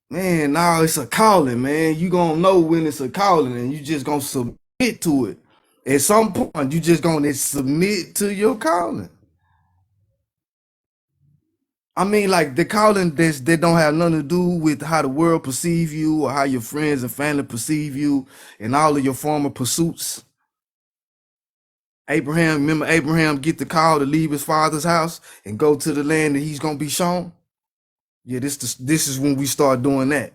man, now it's a calling, man. You gonna know when it's a calling and you just gonna submit to it. At some point, you just gonna submit to your calling. I mean, like the calling that don't have nothing to do with how the world perceive you or how your friends and family perceive you and all of your former pursuits. Remember Abraham get the call to leave his father's house and go to the land that he's gonna be shown. Yeah, this is when we start doing that.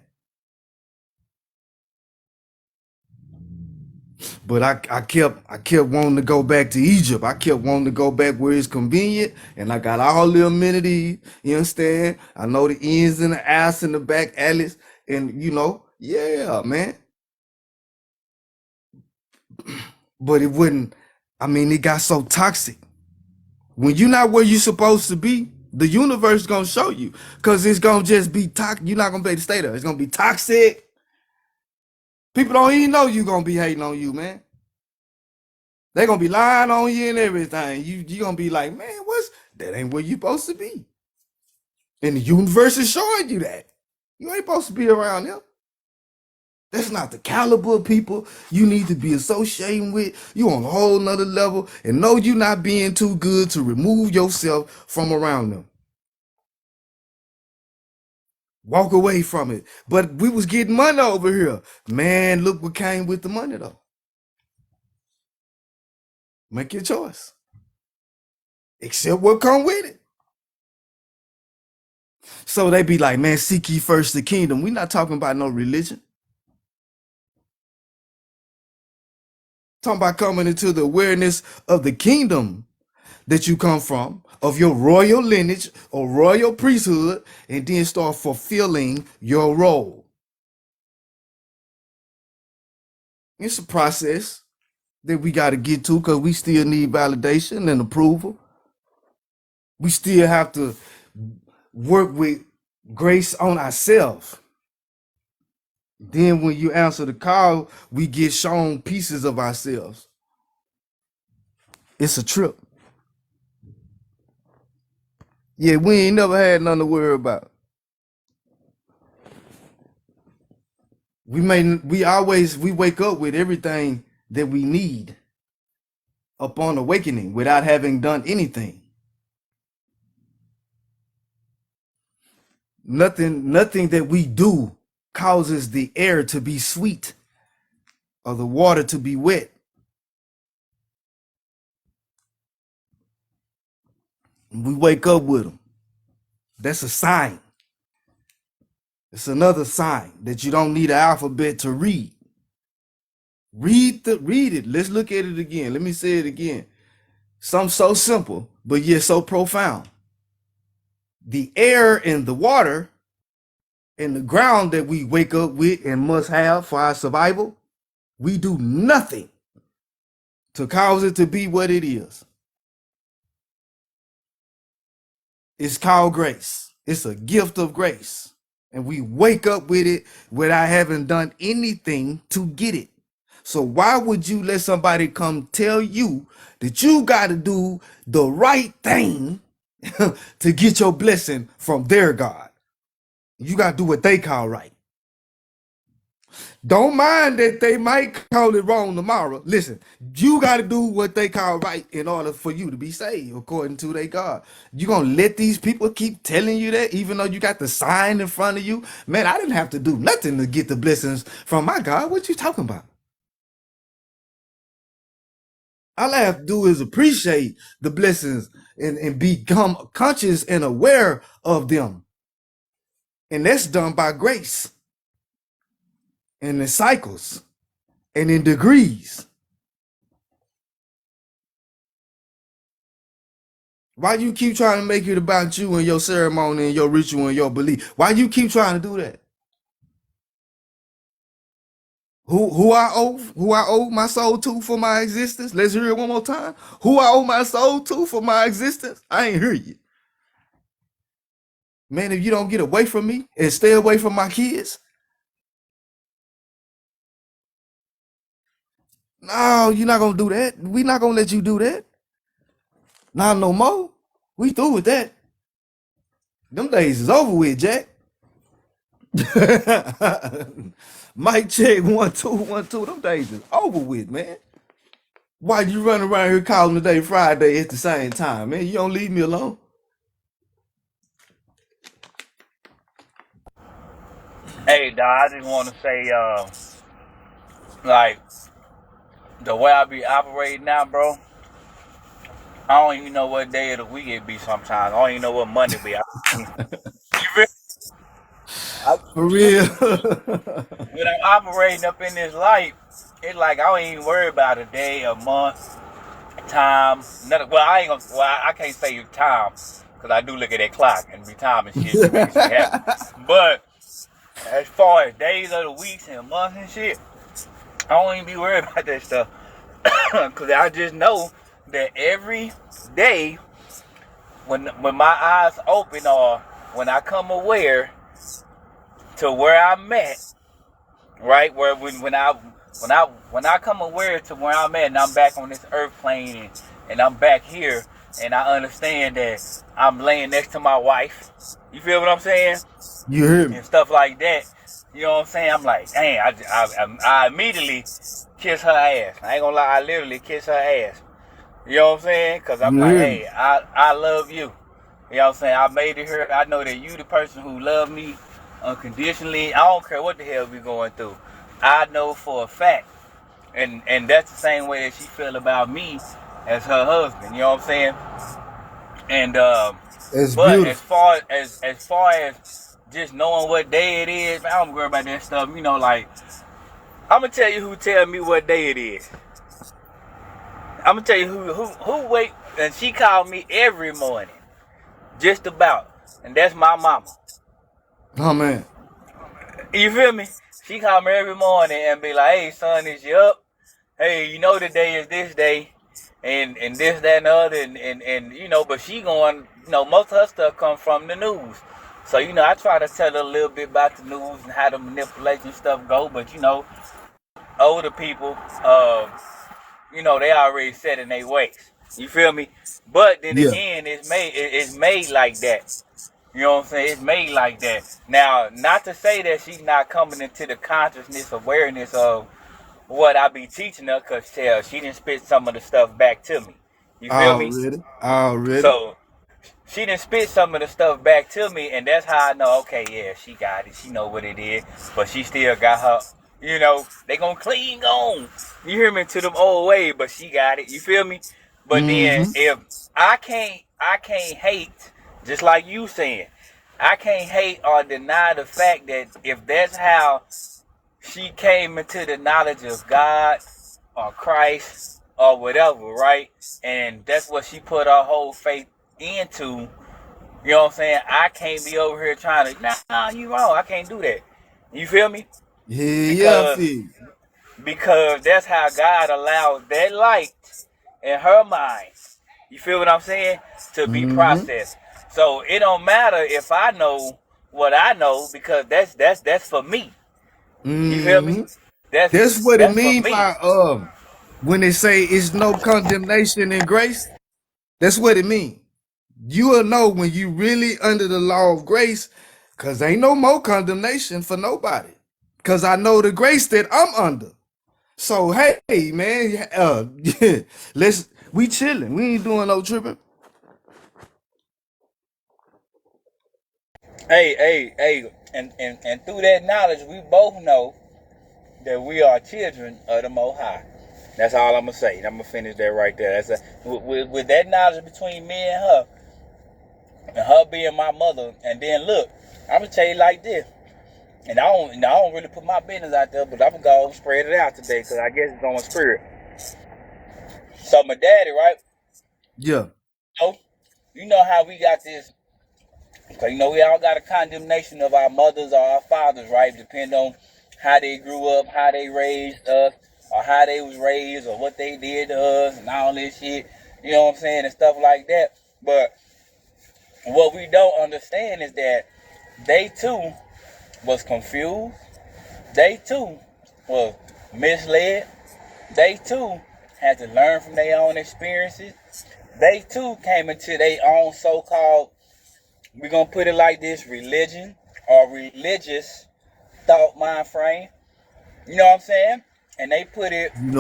But I kept wanting to go back to Egypt. I kept wanting to go back where it's convenient, and I got all the amenities. You understand? I know the ins and the outs in the back alleys, and yeah, man. But it wouldn't. I mean, it got so toxic. When you're not where you're supposed to be, the universe is gonna show you, because it's gonna just be toxic. You're not gonna be able to stay there. It's gonna be toxic. People don't even know you're gonna be hating on you, man. They're gonna be lying on you and everything. You gonna be like, man, that ain't where you supposed to be. And the universe is showing you that. You ain't supposed to be around them. That's not the caliber of people you need to be associating with. You on a whole nother level, and know you not being too good to remove yourself from around them. Walk away from it. But we was getting money over here. Man, look what came with the money though. Make your choice. Accept what come with it. So they be like, man, seek ye first the kingdom. We not talking about no religion. Talking about coming into the awareness of the kingdom that you come from, of your royal lineage or royal priesthood, and then start fulfilling your role. It's a process that we got to get to, because we still need validation and approval. We still have to work with grace on ourselves. Then when you answer the call, we get shown pieces of ourselves. It's a trip. Yeah, we ain't never had nothing to worry about. We wake up with everything that we need upon awakening without having done anything. Nothing that we do causes the air to be sweet or the water to be wet. We wake up with them. That's a sign. It's another sign that you don't need an alphabet to read. Read it. Let's look at it again. Let me say it again. Something so simple, but yet so profound. The air and the water and the ground that we wake up with and must have for our survival, we do nothing to cause it to be what it is. It's called grace. It's a gift of grace. And we wake up with it without having done anything to get it. So why would you let somebody come tell you that you got to do the right thing to get your blessing from their God? You got to do what they call right. Don't mind that they might call it wrong tomorrow. Listen, you got to do what they call right in order for you to be saved, according to their God. You going to let these people keep telling you that, even though you got the sign in front of you? Man, I didn't have to do nothing to get the blessings from my God. What you talking about? All I have to do is appreciate the blessings and become conscious and aware of them. And that's done by grace and in cycles and in degrees. Why you keep trying to make it about you and your ceremony and your ritual and your belief? Why you keep trying to do that? Who I owe my soul to for my existence? Let's hear it one more time. Who I owe my soul to for my existence? I ain't hear you. Man, if you don't get away from me and stay away from my kids, no, you're not gonna do that. We not gonna let you do that. Not no more. We through with that. Them days is over with, Jack. Mic check 1 2 1 2. Them days is over with, man. Why you running around here calling today Friday at the same time, man? You don't leave me alone. Hey, dog, I just want to say, like, the way I be operating now, bro, I don't even know what day of the week it be sometimes. I don't even know what Monday be. For real. When I'm operating up in this life, it's like I don't even worry about a day, a month, time. Nothing. Well, I ain't gonna. Well, I can't say time because I do look at that clock and be time and shit. But as far as days of the weeks and months and shit, I don't even be worried about that stuff because I just know that every day when my eyes open or when I come aware to where I'm at, right? Where when I come aware to where I'm at and I'm back on this earth plane and I'm back here and I understand that I'm laying next to my wife. You feel what I'm saying? You hear me? And stuff like that. You know what I'm saying? I'm like, dang, I immediately kiss her ass. I ain't gonna lie, I literally kiss her ass. You know what I'm saying? Because I'm like, hey, I love you. You know what I'm saying? I made it here. I know that you the person who love me unconditionally. I don't care what the hell we going through. I know for a fact. And that's the same way that she feel about me as her husband. You know what I'm saying? And it's but beautiful. as far as just knowing what day it is, man, I don't worry about that stuff. You know, like I'm gonna tell you who tell me what day it is. I'm gonna tell you who wait, and she called me every morning, just about, and that's my mama. Oh man. You feel me? She called me every morning and be like, "Hey son, is you up? Hey, you know today is this day, and this, that, and the other, and you know." But she going, you know, most of her stuff comes from the news. So you know, I try to tell her a little bit about the news and how the manipulation stuff go. But you know, older people, you know, they already set in their ways. You feel me? But then Yeah. again, it's made like that. You know what I'm saying? It's made like that. Now, not to say that she's not coming into the consciousness, awareness of what I be teaching her, because she didn't spit some of the stuff back to me. You feel me? Already. So she didn't spit some of the stuff back to me, and that's how I know, okay, yeah, she got it. She know what it is, but she still got her, you know, they gonna cling on. You hear me, to them old ways, but she got it. You feel me? But then if I can't hate, just like you saying, I can't hate or deny the fact that if that's how she came into the knowledge of God or Christ or whatever, right? And that's what she put her whole faith into. You know what I'm saying? I can't be over here trying to, nah, you wrong. I can't do that. You feel me? Yeah, Because that's how God allows that light in her mind. You feel what I'm saying? To be processed. So it don't matter if I know what I know, because that's for me. You feel me? That's what it That's for means me. by when they say it's no condemnation in grace. That's what it means. You will know when you really under the law of grace, Cause ain't no more condemnation for nobody. Cause I know the grace that I'm under. So hey, man, we chilling. We ain't doing no tripping. Hey, and through that knowledge, we both know that we are children of the Most High. That's all I'm gonna say. I'm gonna finish that right there. With that knowledge between me and her being my mother, and then look, I'm gonna tell you like this. And I don't really put my business out there, but I'm gonna go spread it out today because I guess it's on spirit. So my daddy, right? Yeah. So you know how we got this. So we all got a condemnation of our mothers or our fathers, right? Depending on how they grew up, how they raised us, or how they was raised, or what they did to us, and all this shit. You know what I'm saying, and stuff like that. But what we don't understand is that they too was confused. They too was misled. They too had to learn from their own experiences. They too came into their own so-called, we're going to put it like this, religion or religious thought mind frame. You know what I'm saying? And they put it, and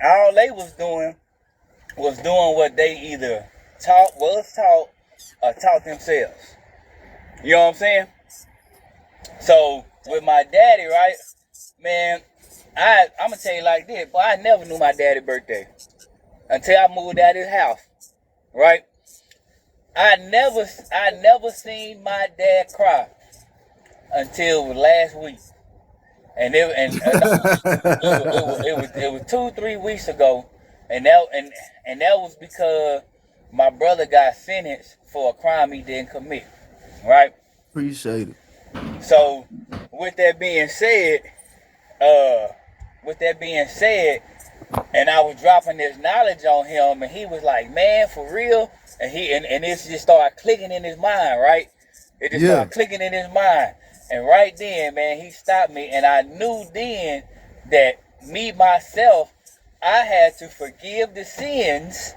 all they was doing what they either was taught or taught themselves. You know what I'm saying? So with my daddy, right, man, I'm gonna tell you like this, but I never knew my daddy's birthday until I moved out of his house, right? I never seen my dad cry until last week, and it was 2-3 weeks ago, and that was because my brother got sentenced for a crime he didn't commit, right? Appreciate it. So with that being said, and I was dropping this knowledge on him, and he was like, "Man, for real," and it just started clicking in his mind, right? It just started clicking in his mind, and right then, man, he stopped me, and I knew then that me myself, I had to forgive the sins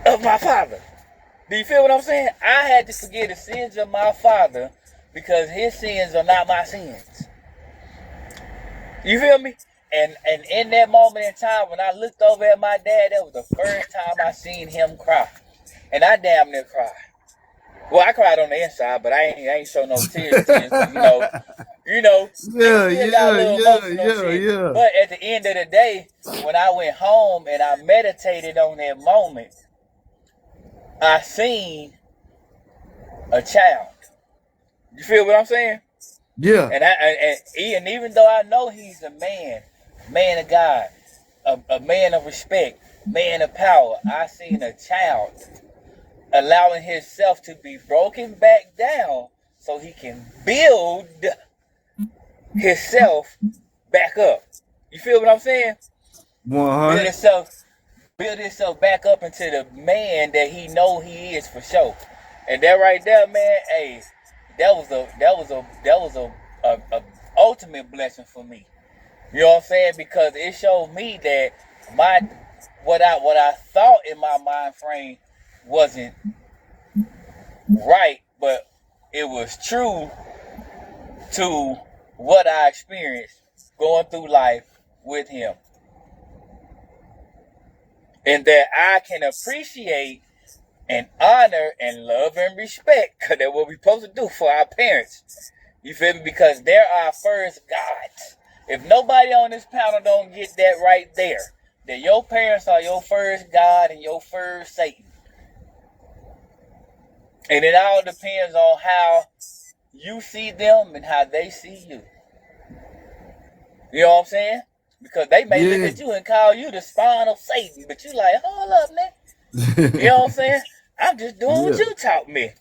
of my father. Do you feel what I'm saying? I had to forgive the sins of my father because his sins are not my sins. You feel me? And in that moment in time, when I looked over at my dad, that was the first time I seen him cry. And I damn near cried. Well, I cried on the inside, but I ain't show no tears, Yeah. But at the end of the day, when I went home and I meditated on that moment, I seen a child. You feel what I'm saying? Yeah. And even though I know he's a man of God, a man of respect, man of power, I seen a child allowing himself to be broken back down so he can build himself back up. You feel what I'm saying? 100. Build himself back up into the man that he know he is for sure. And that right there, man, hey, that was a ultimate blessing for me. You know what I'm saying? Because it showed me that what I thought in my mind frame wasn't right, but it was true to what I experienced going through life with him. And that I can appreciate and honor and love and respect, because that's what we're supposed to do for our parents. You feel me? Because they're our first gods. If nobody on this panel don't get that right there, that your parents are your first God and your first Satan. And it all depends on how you see them and how they see you. You know what I'm saying? Because they may look at you and call you the spawn of Satan, but you like, hold up, man. You know what I'm saying? I'm just doing what you taught me.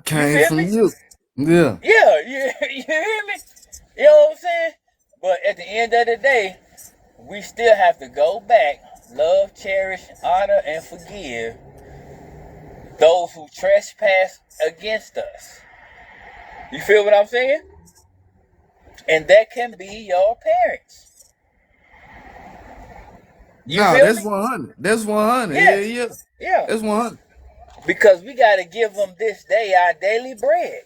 Came from you. Yeah. Yeah, you hear me? You know what I'm saying? But at the end of the day, we still have to go back, love, cherish, honor, and forgive those who trespass against us. You feel what I'm saying? And that can be your parents. That's 100. That's 100. Yeah. That's 100. because we got to give them this day our daily bread.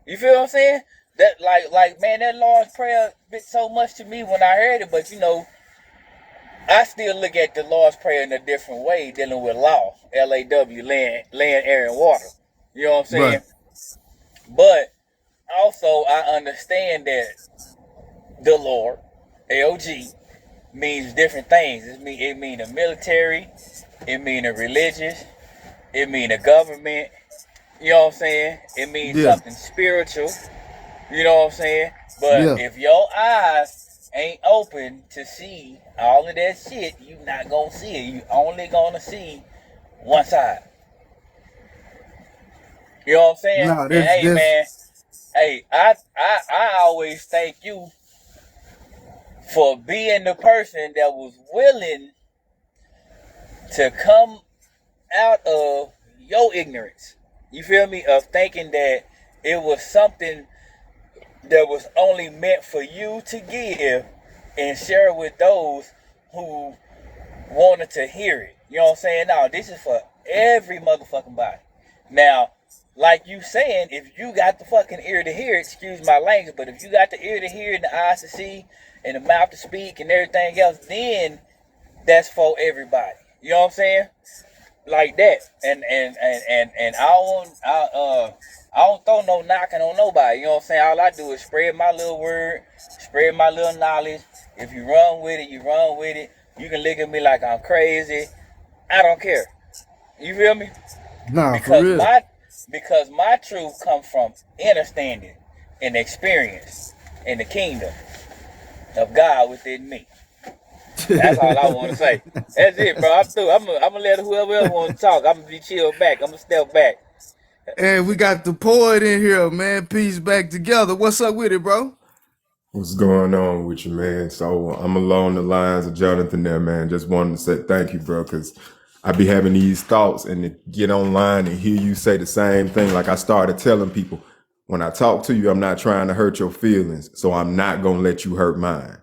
You feel what I'm saying? That like man, that Lord's Prayer meant so much to me when I heard it. But you know, I still look at the Lord's Prayer in a different way, dealing with law, LAW, land, air, and water. You know what I'm saying? Right. But also, I understand that the Lord, LG, means different things. It mean a military, it mean a religious, it mean a government. You know what I'm saying? It means something spiritual. You know what I'm saying? But if your eyes ain't open to see all of that shit, you not gonna see it. You only gonna see one side. You know what I'm saying? Nah, and hey man, hey, I always thank you for being the person that was willing to come out of your ignorance. You feel me? Of thinking that it was something that was only meant for you to give and share with those who wanted to hear it. You know what I'm saying? Now, this is for every motherfucking body. Now, like you saying, if you got the fucking ear to hear it, excuse my language, but if you got the ear to hear and the eyes to see and the mouth to speak and everything else, then that's for everybody. You know what I'm saying? Like that. And I don't throw no knocking on nobody. You know what I'm saying? All I do is spread my little word, spread my little knowledge. If you run with it, you run with it. You can look at me like I'm crazy. I don't care. You feel me? Nah, for real. Because my truth comes from understanding and experience in the kingdom of God within me. That's all I want to say. That's it, bro. I'm through. I'm gonna let whoever else want to talk. I'm gonna be chill back. I'm gonna step back. And we got the poet in here, man. Peace back together. What's up with it, bro? What's going on with you, man? So I'm along the lines of Jonathan there, man. Just wanted to say thank you, bro, because I be having these thoughts and to get online and hear you say the same thing. Like I started telling people, when I talk to you, I'm not trying to hurt your feelings, so I'm not gonna let you hurt mine.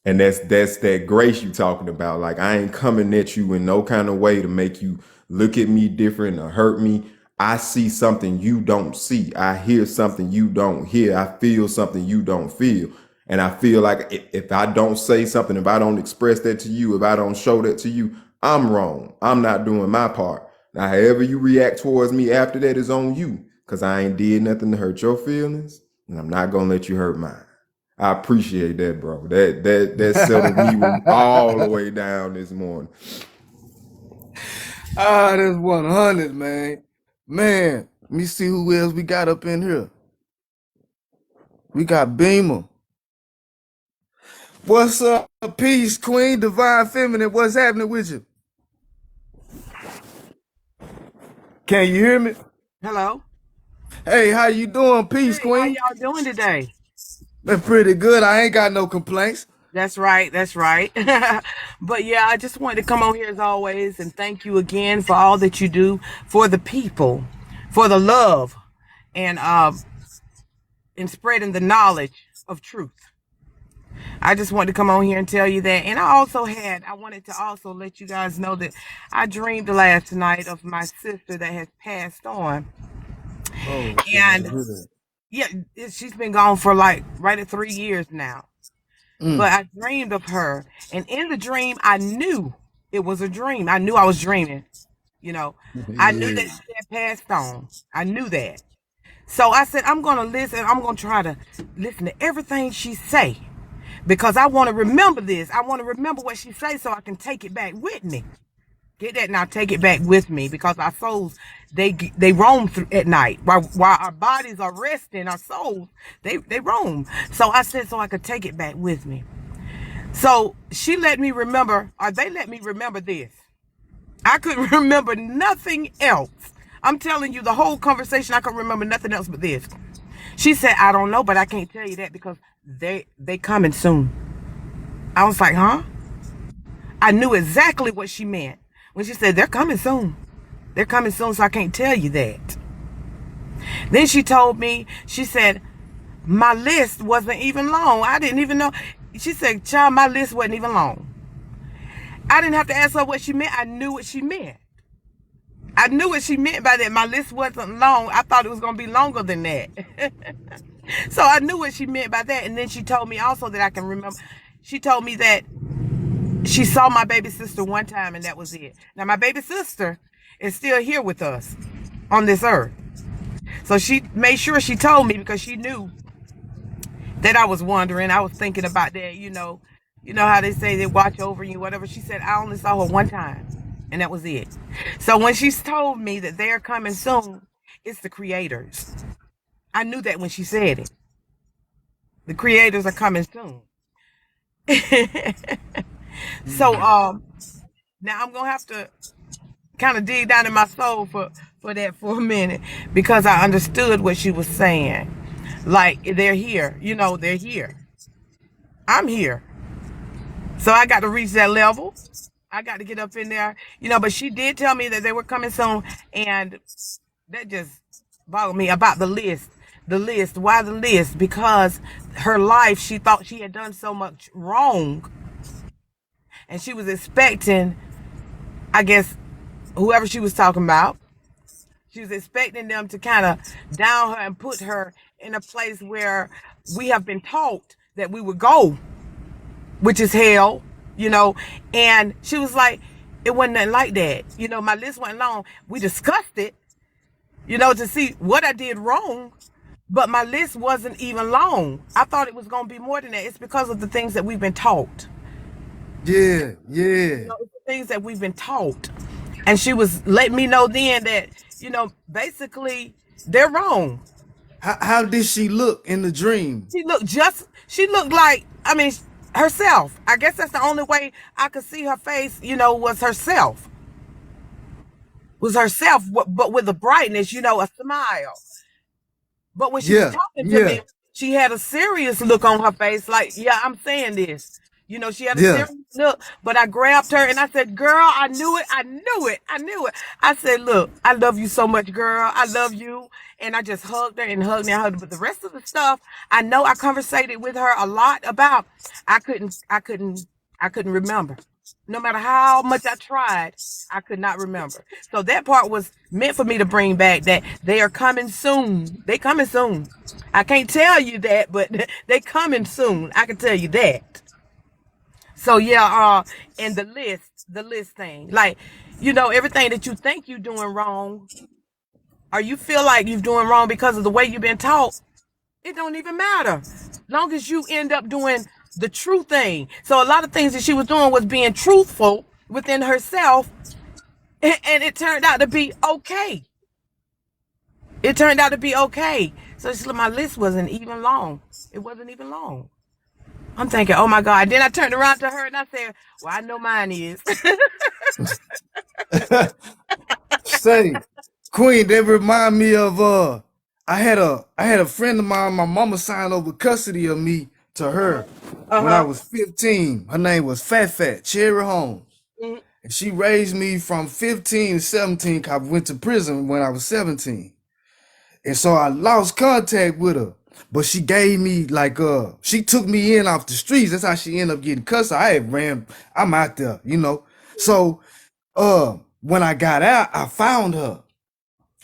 And that's that grace you talking about. Like I ain't coming at you in no kind of way to make you look at me different or hurt me. I see something you don't see. I hear something you don't hear. I feel something you don't feel. And I feel like if I don't say something, if I don't express that to you, if I don't show that to you, I'm wrong. I'm not doing my part. Now, however you react towards me after that is on you, because I ain't did nothing to hurt your feelings, and I'm not gonna let you hurt mine. I appreciate that, bro. That settled me all the way down this morning. That's 100, man. Man, let me see who else we got up in here. We got Beamer. What's up, Peace Queen, Divine Feminine? What's happening with you? Can you hear me? Hello. Hey, how you doing, Peace Queen? How y'all doing today? Been pretty good. I ain't got no complaints. That's right. That's right. But yeah, I just wanted to come on here as always and thank you again for all that you do for the people, for the love, and in spreading the knowledge of truth. I just wanted to come on here and tell you that. And I wanted to also let you guys know that I dreamed last night of my sister that has passed on. Oh, and yeah, she's been gone for like right at 3 years now. But I dreamed of her. And in the dream, I knew it was a dream. I knew I was dreaming. You know, I knew that she had passed on. I knew that. So I said, I'm going to listen. I'm going to try to listen to everything she say. Because I want to remember this. I want to remember what she says so I can take it back with me. Get that now, take it back with me. Because our souls, they roam at night. While our bodies are resting, our souls, they roam. So I said so I could take it back with me. So she let me remember, or they let me remember this. I couldn't remember nothing else. I'm telling you, the whole conversation, I couldn't remember nothing else but this. She said, I don't know, but I can't tell you that because they coming soon. I was like, huh? I knew exactly what she meant when she said, they're coming soon. They're coming soon, so I can't tell you that. Then she told me, she said, my list wasn't even long. I didn't even know. She said, child, my list wasn't even long. I didn't have to ask her what she meant. I knew what she meant. I knew what she meant by that. My list wasn't long. I thought it was going to be longer than that. So I knew what she meant by that. And then she told me also that I can remember. She told me that she saw my baby sister one time and that was it. Now, my baby sister is still here with us on this earth. So she made sure she told me because she knew that I was wondering. I was thinking about that, you know how they say they watch over you, whatever. She said, I only saw her one time and that was it. So when she's told me that they're coming soon, it's the creators. I knew that when she said it. The creators are coming soon. So now I'm gonna have to kind of dig down in my soul for that for a minute because I understood what she was saying. Like, they're here, they're here. I'm here. So I got to reach that level. I got to get up in there, but she did tell me that they were coming soon, and that just bothered me about the list. The list. Why the list? Because her life, she thought she had done so much wrong, and she was expecting, I guess, whoever she was talking about, she was expecting them to kind of down her and put her in a place where we have been taught that we would go, which is hell, and she was like, it wasn't nothing like that. My list wasn't long. We discussed it, to see what I did wrong, but my list wasn't even long. I thought it was going to be more than that. It's because of the things that we've been taught. Yeah. It's the things that we've been taught. And she was letting me know then that, basically they're wrong. How did she look in the dream? She looked like, herself. I guess that's the only way I could see her face, was herself. But with a brightness, a smile. But when she was talking to me, she had a serious look on her face, like, yeah, I'm saying this. She had a serious look, but I grabbed her and I said, girl, I knew it. I said, look, I love you so much, girl. I love you. And I just hugged her and hugged her. But the rest of the stuff, I know I conversated with her a lot about. I couldn't remember. No matter how much I tried, I could not remember. So that part was meant for me to bring back, that they are coming soon. They coming soon. I can't tell you that, but they coming soon. I can tell you that. So yeah, and the list thing, like, everything that you think you're doing wrong, or you feel like you're doing wrong because of the way you've been taught, it don't even matter. Long as you end up doing the true thing. So a lot of things that she was doing was being truthful within herself, and it turned out to be okay. So my list wasn't even long. It wasn't even long. I'm thinking, oh my God. Then I turned around to her and I said, well, I know mine is. Say, Queen, that remind me of I had a friend of mine, my mama signed over custody of me to her when I was 15. Her name was Fat Cherry Holmes. Mm-hmm. And she raised me from 15 to 17 because I went to prison when I was 17. And so I lost contact with her. But she gave me she took me in off the streets. That's how she ended up getting cussed. I'm out there, So when I got out, I found her.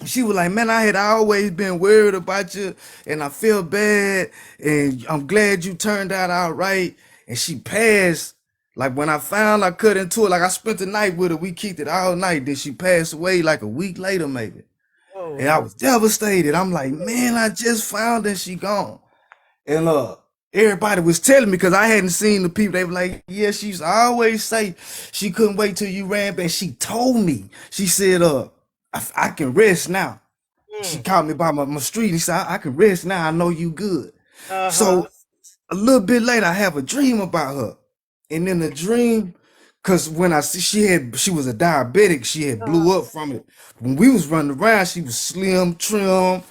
She was like, man, I had always been worried about you and I feel bad and I'm glad you turned out all right. And she passed. Like when I found I cut into it, like I spent the night with her. We kicked it all night. Then she passed away like a week later, maybe. Oh. And I was devastated. I'm like, man, I just found that she gone. And everybody was telling me because I hadn't seen the people. They were like, yeah, she used to always say she couldn't wait till you ran. And she told me, she said, I can rest now. She called me by my street and said, I can rest now. I know you good. So a little bit later, I have a dream about her. And in the dream, because when I see she was a diabetic, she had blew up from it. When we was running around, she was slim, trim,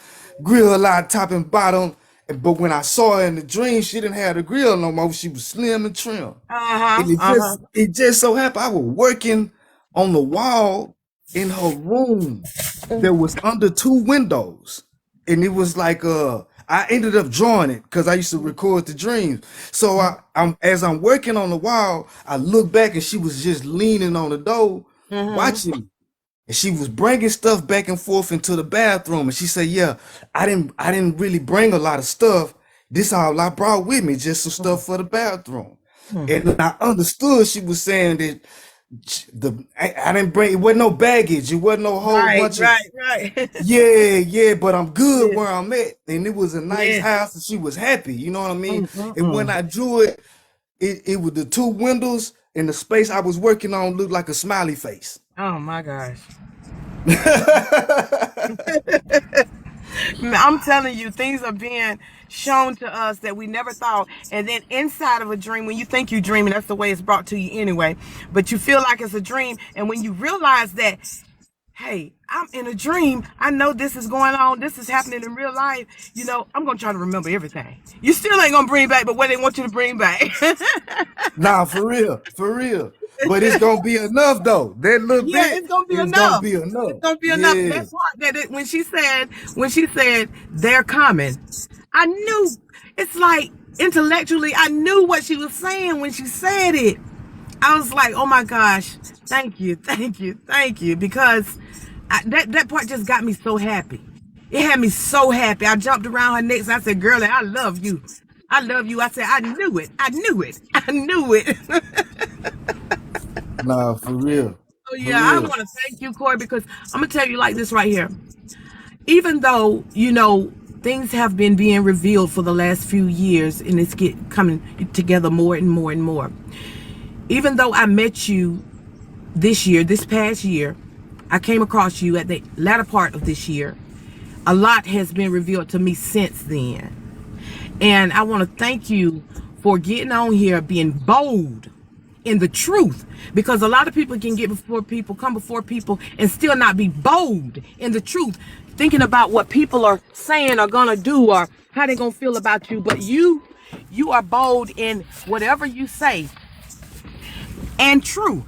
grill line top and bottom. But when I saw her in the dream, she didn't have the grill no more. She was slim and trim. And it just so happened I was working on the wall in her room that was under 2 windows. And it was like I ended up drawing it because I used to record the dreams. So as I'm working on the wall, I look back and she was just leaning on the door watching me. And she was bringing stuff back and forth into the bathroom. And she said, yeah, I didn't really bring a lot of stuff. This all I brought with me, just some stuff for the bathroom. And I understood she was saying that I didn't bring, it wasn't no baggage. It wasn't no whole bunch of, Right. yeah, but I'm good Yeah. where I'm at. And it was a nice Yeah. house and she was happy. You know what I mean? And when I drew it, it was the two windows and the space I was working on looked like a smiley face. Oh my gosh. I'm telling you, things are being shown to us that we never thought. And then inside of a dream, when you think you're dreaming, that's the way it's brought to you anyway. But you feel like it's a dream. And when you realize that, hey, I'm in a dream, I know this is going on, this is happening in real life, you know, I'm going to try to remember everything. You still ain't going to bring back, but what they want you to bring back. Nah, for real. But it's gonna be enough though. That little Yeah, bit, it's gonna be it's enough. gonna be enough. It's gonna be enough. Yeah. That's why when she said they're coming, I knew. It's like intellectually, I knew what she was saying when she said it. I was like, oh my gosh, thank you, because that part just got me so happy. It had me so happy. I jumped around her neck. And I said, "Girlie, I love you. I love you." I said, "I knew it. I knew it. I knew it." Nah, for real. Oh yeah, I want to thank you, Corey, because I'm gonna tell you like this right here. Even though, you know, things have been being revealed for the last few years and it's coming together more and more and more. Even though I met you this past year, I came across you at the latter part of this year. A lot has been revealed to me since then. And I want to thank you for getting on here, being bold in the truth, because a lot of people can come before people and still not be bold in the truth, thinking about what people are saying or gonna do or how they're gonna feel about you. But you are bold in whatever you say and true.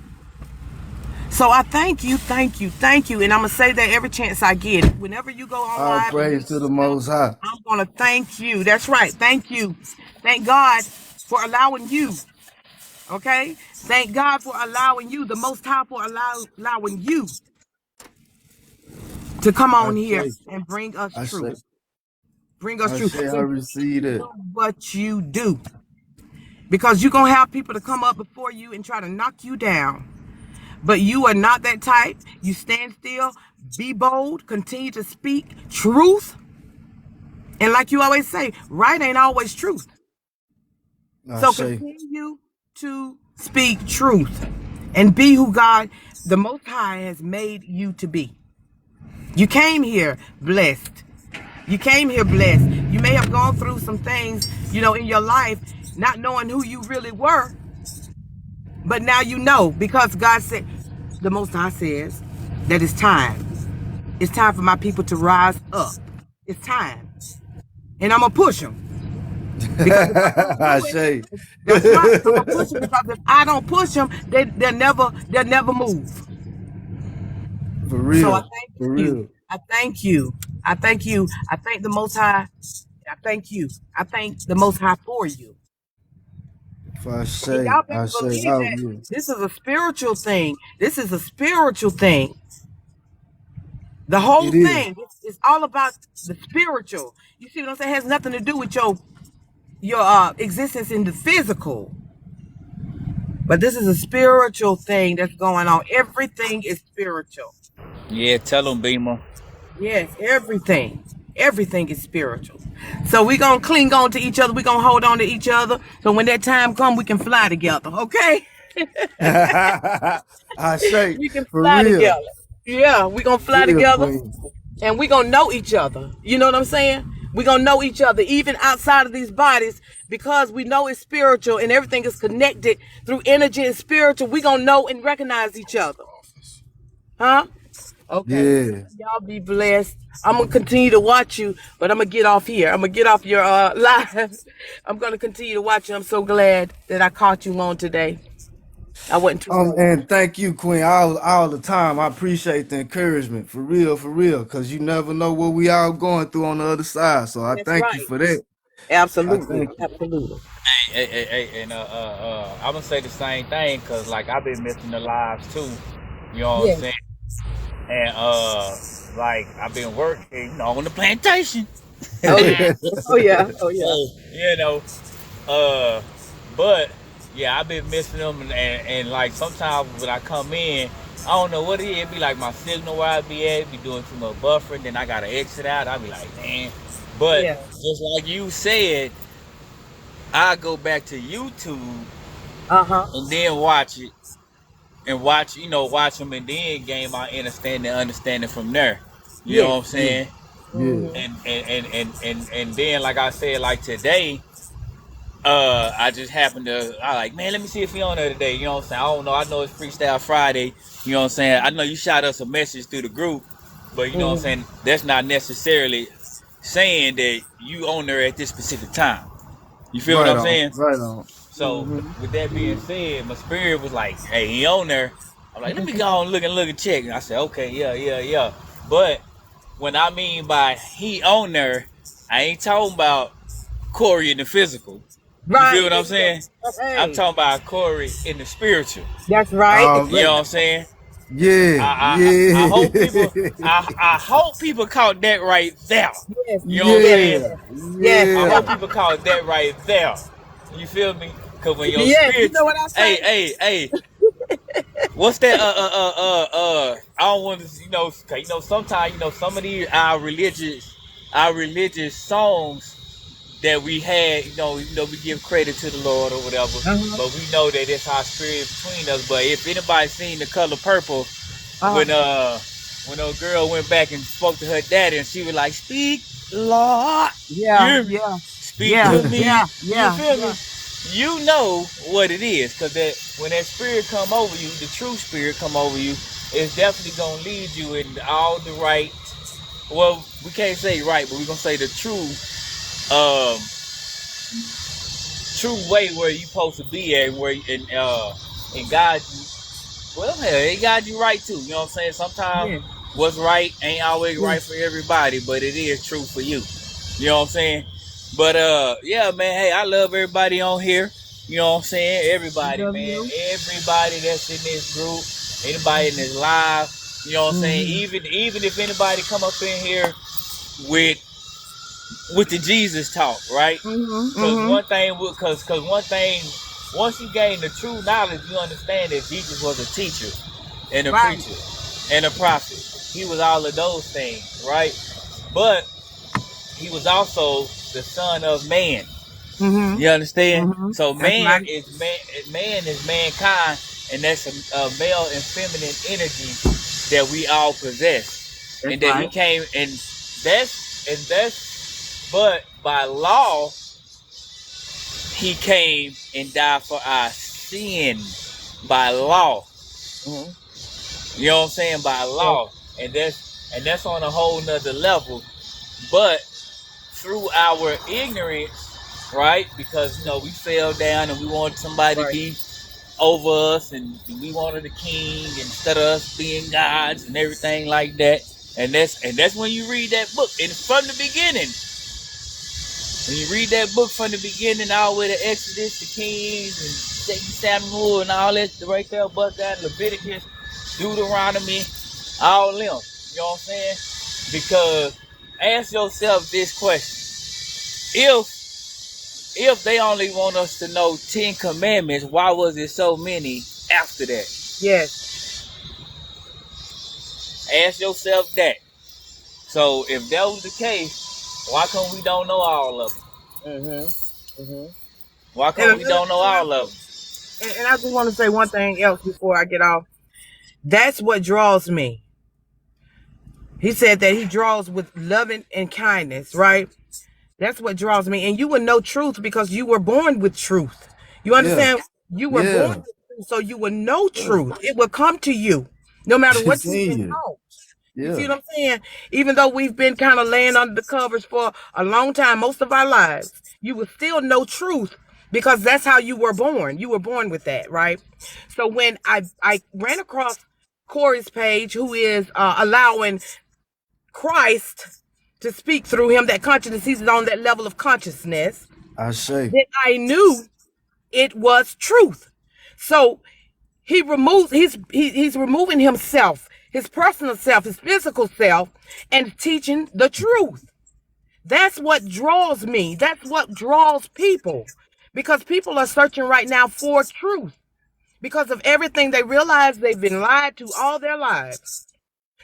So I thank you, and I'm gonna say that every chance I get. Whenever you go on All live, praise to the Most High. I'm gonna thank you. That's right. Thank you. Thank God for allowing you. Okay? Thank God for allowing you, the Most High, for allowing you to come on here and bring us truth. Bring us truth. I receive it. What you do. Because you're going to have people to come up before you and try to knock you down. But you are not that type. You stand still, be bold, continue to speak truth. And like you always say, right ain't always truth. So continue to speak truth and be who God, the Most High, has made you to be. You came here blessed. You may have gone through some things, you know, in your life, not knowing who you really were. But now you know, because God said, the Most High says that it's time. It's time for my people to rise up. It's time. And I'm going to push them. I say. That's right. I'm gonna push them, because if I don't push them, they'll never move. For real. So I thank you. I thank you. I thank the Most High. I thank you. I thank the Most High for you. I say, this is a spiritual thing. The whole thing is all about the spiritual. You see what I'm saying? It has nothing to do with your existence in the physical. But this is a spiritual thing that's going on. Everything is spiritual. Yeah, tell them, Beamer. Yes, everything. Everything is spiritual. So we're going to cling on to each other. We're going to hold on to each other. So when that time comes, we can fly together. Okay? I say, we can fly together. Yeah, we're going to fly together. And we're going to know each other. You know what I'm saying? We're going to know each other, even outside of these bodies, because we know it's spiritual and everything is connected through energy and spiritual. We're going to know and recognize each other. Huh? Okay. Yeah. Y'all be blessed. I'm going to continue to watch you, but I'm going to get off here. I'm going to get off your live. I'm going to continue to watch you. I'm so glad that I caught you on today. I wasn't too and thank you, Queen, all the time. I appreciate the encouragement, for real, because you never know what we all going through on the other side. So I thank you for that. Absolutely. Hey, and I'm gonna say the same thing, because like I've been missing the lives too. You know what I'm saying? And like I've been working, on the plantation. Oh yeah. Oh yeah. Oh yeah. So, but yeah, I've been missing them, and like sometimes when I come in, I don't know what it is. It be like my signal where I be at, be doing too much buffering, then I gotta exit out. I be like, man. But Yeah. just like you said, I go back to YouTube Uh-huh. and then watch it and watch them and then gain my understanding from there. You know Yeah. what I'm saying? Yeah. And then like I said, like today, I just happened to I like, man, let me see if he on there today. You know what I'm saying? I don't know. I know it's Freestyle Friday. You know what I'm saying? I know you shot us a message through the group, but you know what I'm saying? That's not necessarily saying that you on there at this specific time. You feel Right what I'm on. saying? Right on. So with that being said, my spirit was like, hey, he on there. I'm like, let me go and look and check. And I said, okay, yeah. But when I mean by he on there, I ain't talking about Corey in the physical. You Right. feel what I'm saying? Hey, I'm talking about Corey in the spiritual. that's right. Oh, You know what I'm saying? yeah. I hope people Yeah. I hope people caught that right there. Yes. You know what I'm saying? Yes. I Yeah. hope people caught that right there. You feel me? Cause when your Yes, spirit, you know what I say? hey, what's that? I don't want to, sometimes, some of these our religious songs that we had, we give credit to the Lord or whatever, but we know that it's our spirit between us. But if anybody seen The Color Purple, when a girl went back and spoke to her daddy and she was like, "Speak, Lord, Yeah. you Yeah. speak Yeah. to me." Yeah. You Yeah. feel me? You know what it is, cause that when that spirit come over you, the true spirit come over you, it's definitely gonna lead you in all the right. Well, we can't say right, but we're gonna say the um, true way where you supposed to be at, and guide you. Well, hell, it guide you right too. You know what I'm saying? Sometimes Yeah. what's right ain't always right for everybody, but it is true for you. You know what I'm saying? But yeah, man. Hey, I love everybody on here. You know what I'm saying? Everybody, Love man. you. Everybody that's in this group, anybody in this live. You know what I'm saying? Even if anybody come up in here with the Jesus talk, right? Because one thing, once you gain the true knowledge, you understand that Jesus was a teacher and a Right. preacher and a prophet. He was all of those things, right? But he was also the son of man. You understand? So That's right. man is mankind, and that's a male and feminine energy that we all possess, That's and that he right. came but by law he came and died for our sin by law. You know what I'm saying? By law, and that's on a whole nother level. But through our ignorance, right? Because we fell down and we wanted somebody to be over us, and we wanted a king instead of us being gods and everything like that. And that's when you read that book, and from the beginning. When you read that book from the beginning all the way to Exodus, the Kings, and Samuel, and all that right there, bust down Leviticus, Deuteronomy, all them. You know what I'm saying? Because ask yourself this question: if they only want us to know 10 commandments, why was it so many after that? Yes. Ask yourself that. So if that was the case, why come we don't know all of them? Why come we don't know all of them? And I just want to say one thing else before I get off. That's what draws me. He said that he draws with loving and kindness, right? That's what draws me. And you will know truth because you were born with truth. You understand? You were born with truth, so you will know truth. It will come to you no matter what you've been taught. You see what I'm saying? Even though we've been kind of laying under the covers for a long time, most of our lives, you will still know truth because that's how you were born. You were born with that, right? So when I ran across Corey's page, who is allowing Christ to speak through him, that consciousness, he's on that level of consciousness, then I knew it was truth. So he's removing himself. his personal self, his physical self, and teaching the truth. That's what draws me. That's what draws people. Because people are searching right now for truth. Because of everything they realize they've been lied to all their lives.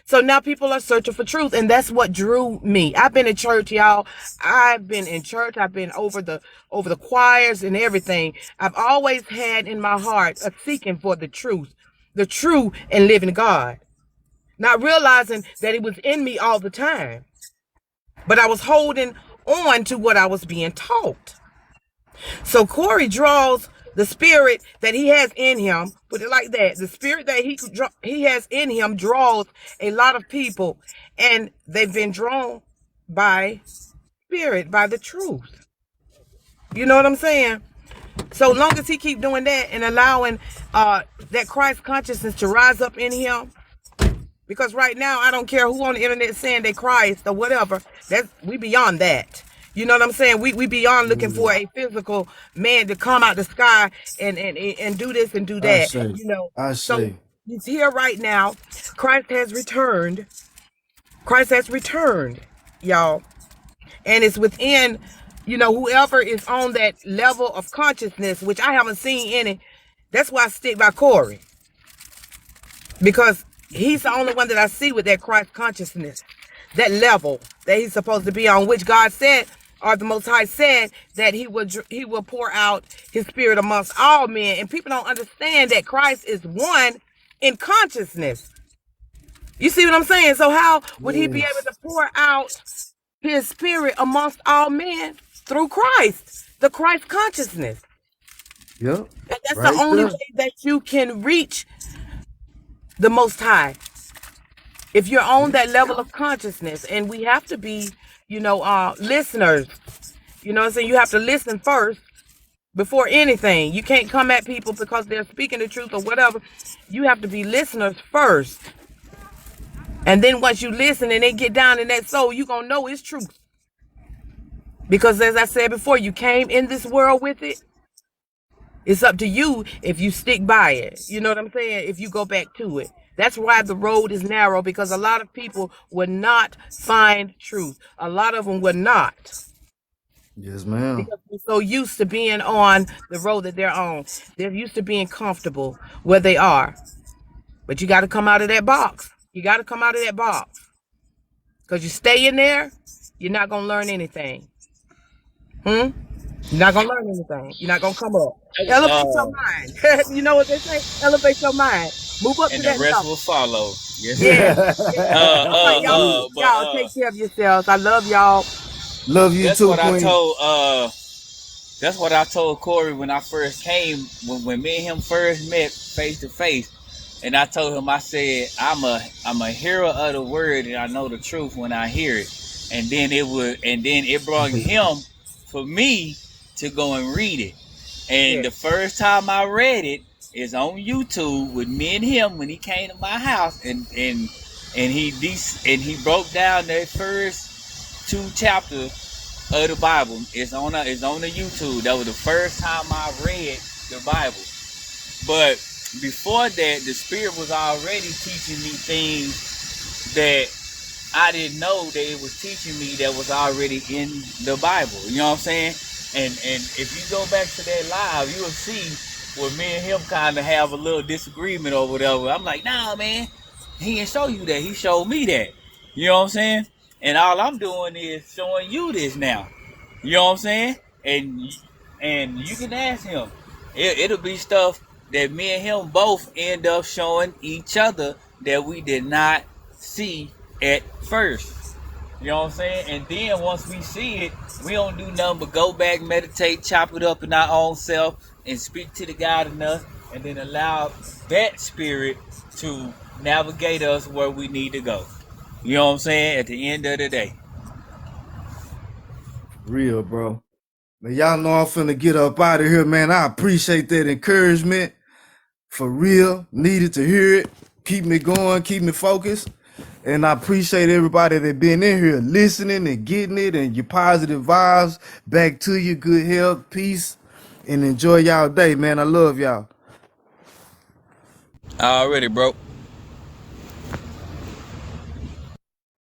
So now people are searching for truth, and that's what drew me. I've been in church, y'all. I've been in church. I've been over the choirs and everything. I've always had in my heart a seeking for the truth, the true and living God. Not realizing that it was in me all the time, but I was holding on to what I was being taught. So Corey draws the spirit that he has in him, put it like that. The spirit that he has in him draws a lot of people, and they've been drawn by spirit, by the truth. You know what I'm saying? So long as he keep doing that and allowing that Christ consciousness to rise up in him, because right now I don't care who on the internet saying they Christ or whatever. We beyond that. You know what I'm saying? We beyond looking for a physical man to come out the sky and do this and do that. You know, so he's here right now. Christ has returned. Christ has returned, y'all. And it's within, you know, whoever is on that level of consciousness, which I haven't seen any. That's why I stick by Corey. Because he's the only one that I see with that Christ consciousness, that level that he's supposed to be on, which God said, or the Most High said, that he will pour out his spirit amongst all men. And people don't understand that Christ is one in consciousness. You see what I'm saying? So how would he be able to pour out his spirit amongst all men? Through Christ, the Christ consciousness. Yep. And that's the only way that you can reach the Most High. If you're on that level of consciousness, and we have to be, you know, listeners. You know what I'm saying? You have to listen first before anything. You can't come at people because they're speaking the truth or whatever. You have to be listeners first. And then once you listen and they get down in that soul, you're going to know it's truth. Because as I said before, you came in this world with it. It's up to you if you stick by it. You know what I'm saying? If you go back to it. That's why the road is narrow, because a lot of people would not find truth. A lot of them would not. Yes, ma'am. Because they're so used to being on the road that they're on. They're used to being comfortable where they are. But you got to come out of that box. You got to come out of that box. Because you stay in there, you're not going to learn anything. You're not going to learn anything. You're not going to come up. Elevate your mind. You know what they say? Elevate your mind. Move up and to that the rest level. will follow. Yes. Y'all take care of yourselves. I love y'all. Love you too, Queen. That's what I told Corey when I first came, when me and him first met face to face. And I told him, I said, I'm a hearer of the word, and I know the truth when I hear it. And then it brought him for me to go and read it. And the first time I read it is on YouTube with me and him when he came to my house, and he broke down that first 2 chapters of the Bible. It's on the YouTube. That was the first time I read the Bible. But before that, the Spirit was already teaching me things that I didn't know that it was teaching me that was already in the Bible. You know what I'm saying? And if you go back to that live, you will see where me and him kind of have a little disagreement or whatever. I'm like, nah, man, he didn't show you that. He showed me that. You know what I'm saying? And all I'm doing is showing you this now. You know what I'm saying? And you can ask him. It'll be stuff that me and him both end up showing each other that we did not see at first. You know what I'm saying? And then once we see it, we don't do nothing but go back, meditate, chop it up in our own self, and speak to the God in us, and then allow that spirit to navigate us where we need to go. You know what I'm saying? At the end of the day. Real, bro. Now, y'all know I'm finna get up out of here, man. I appreciate that encouragement. For real. Needed to hear it. Keep me going. Keep me focused. And I appreciate everybody that been in here listening and getting it, and your positive vibes back to you. Good health, peace, and enjoy y'all day, man. I love y'all. Already, bro.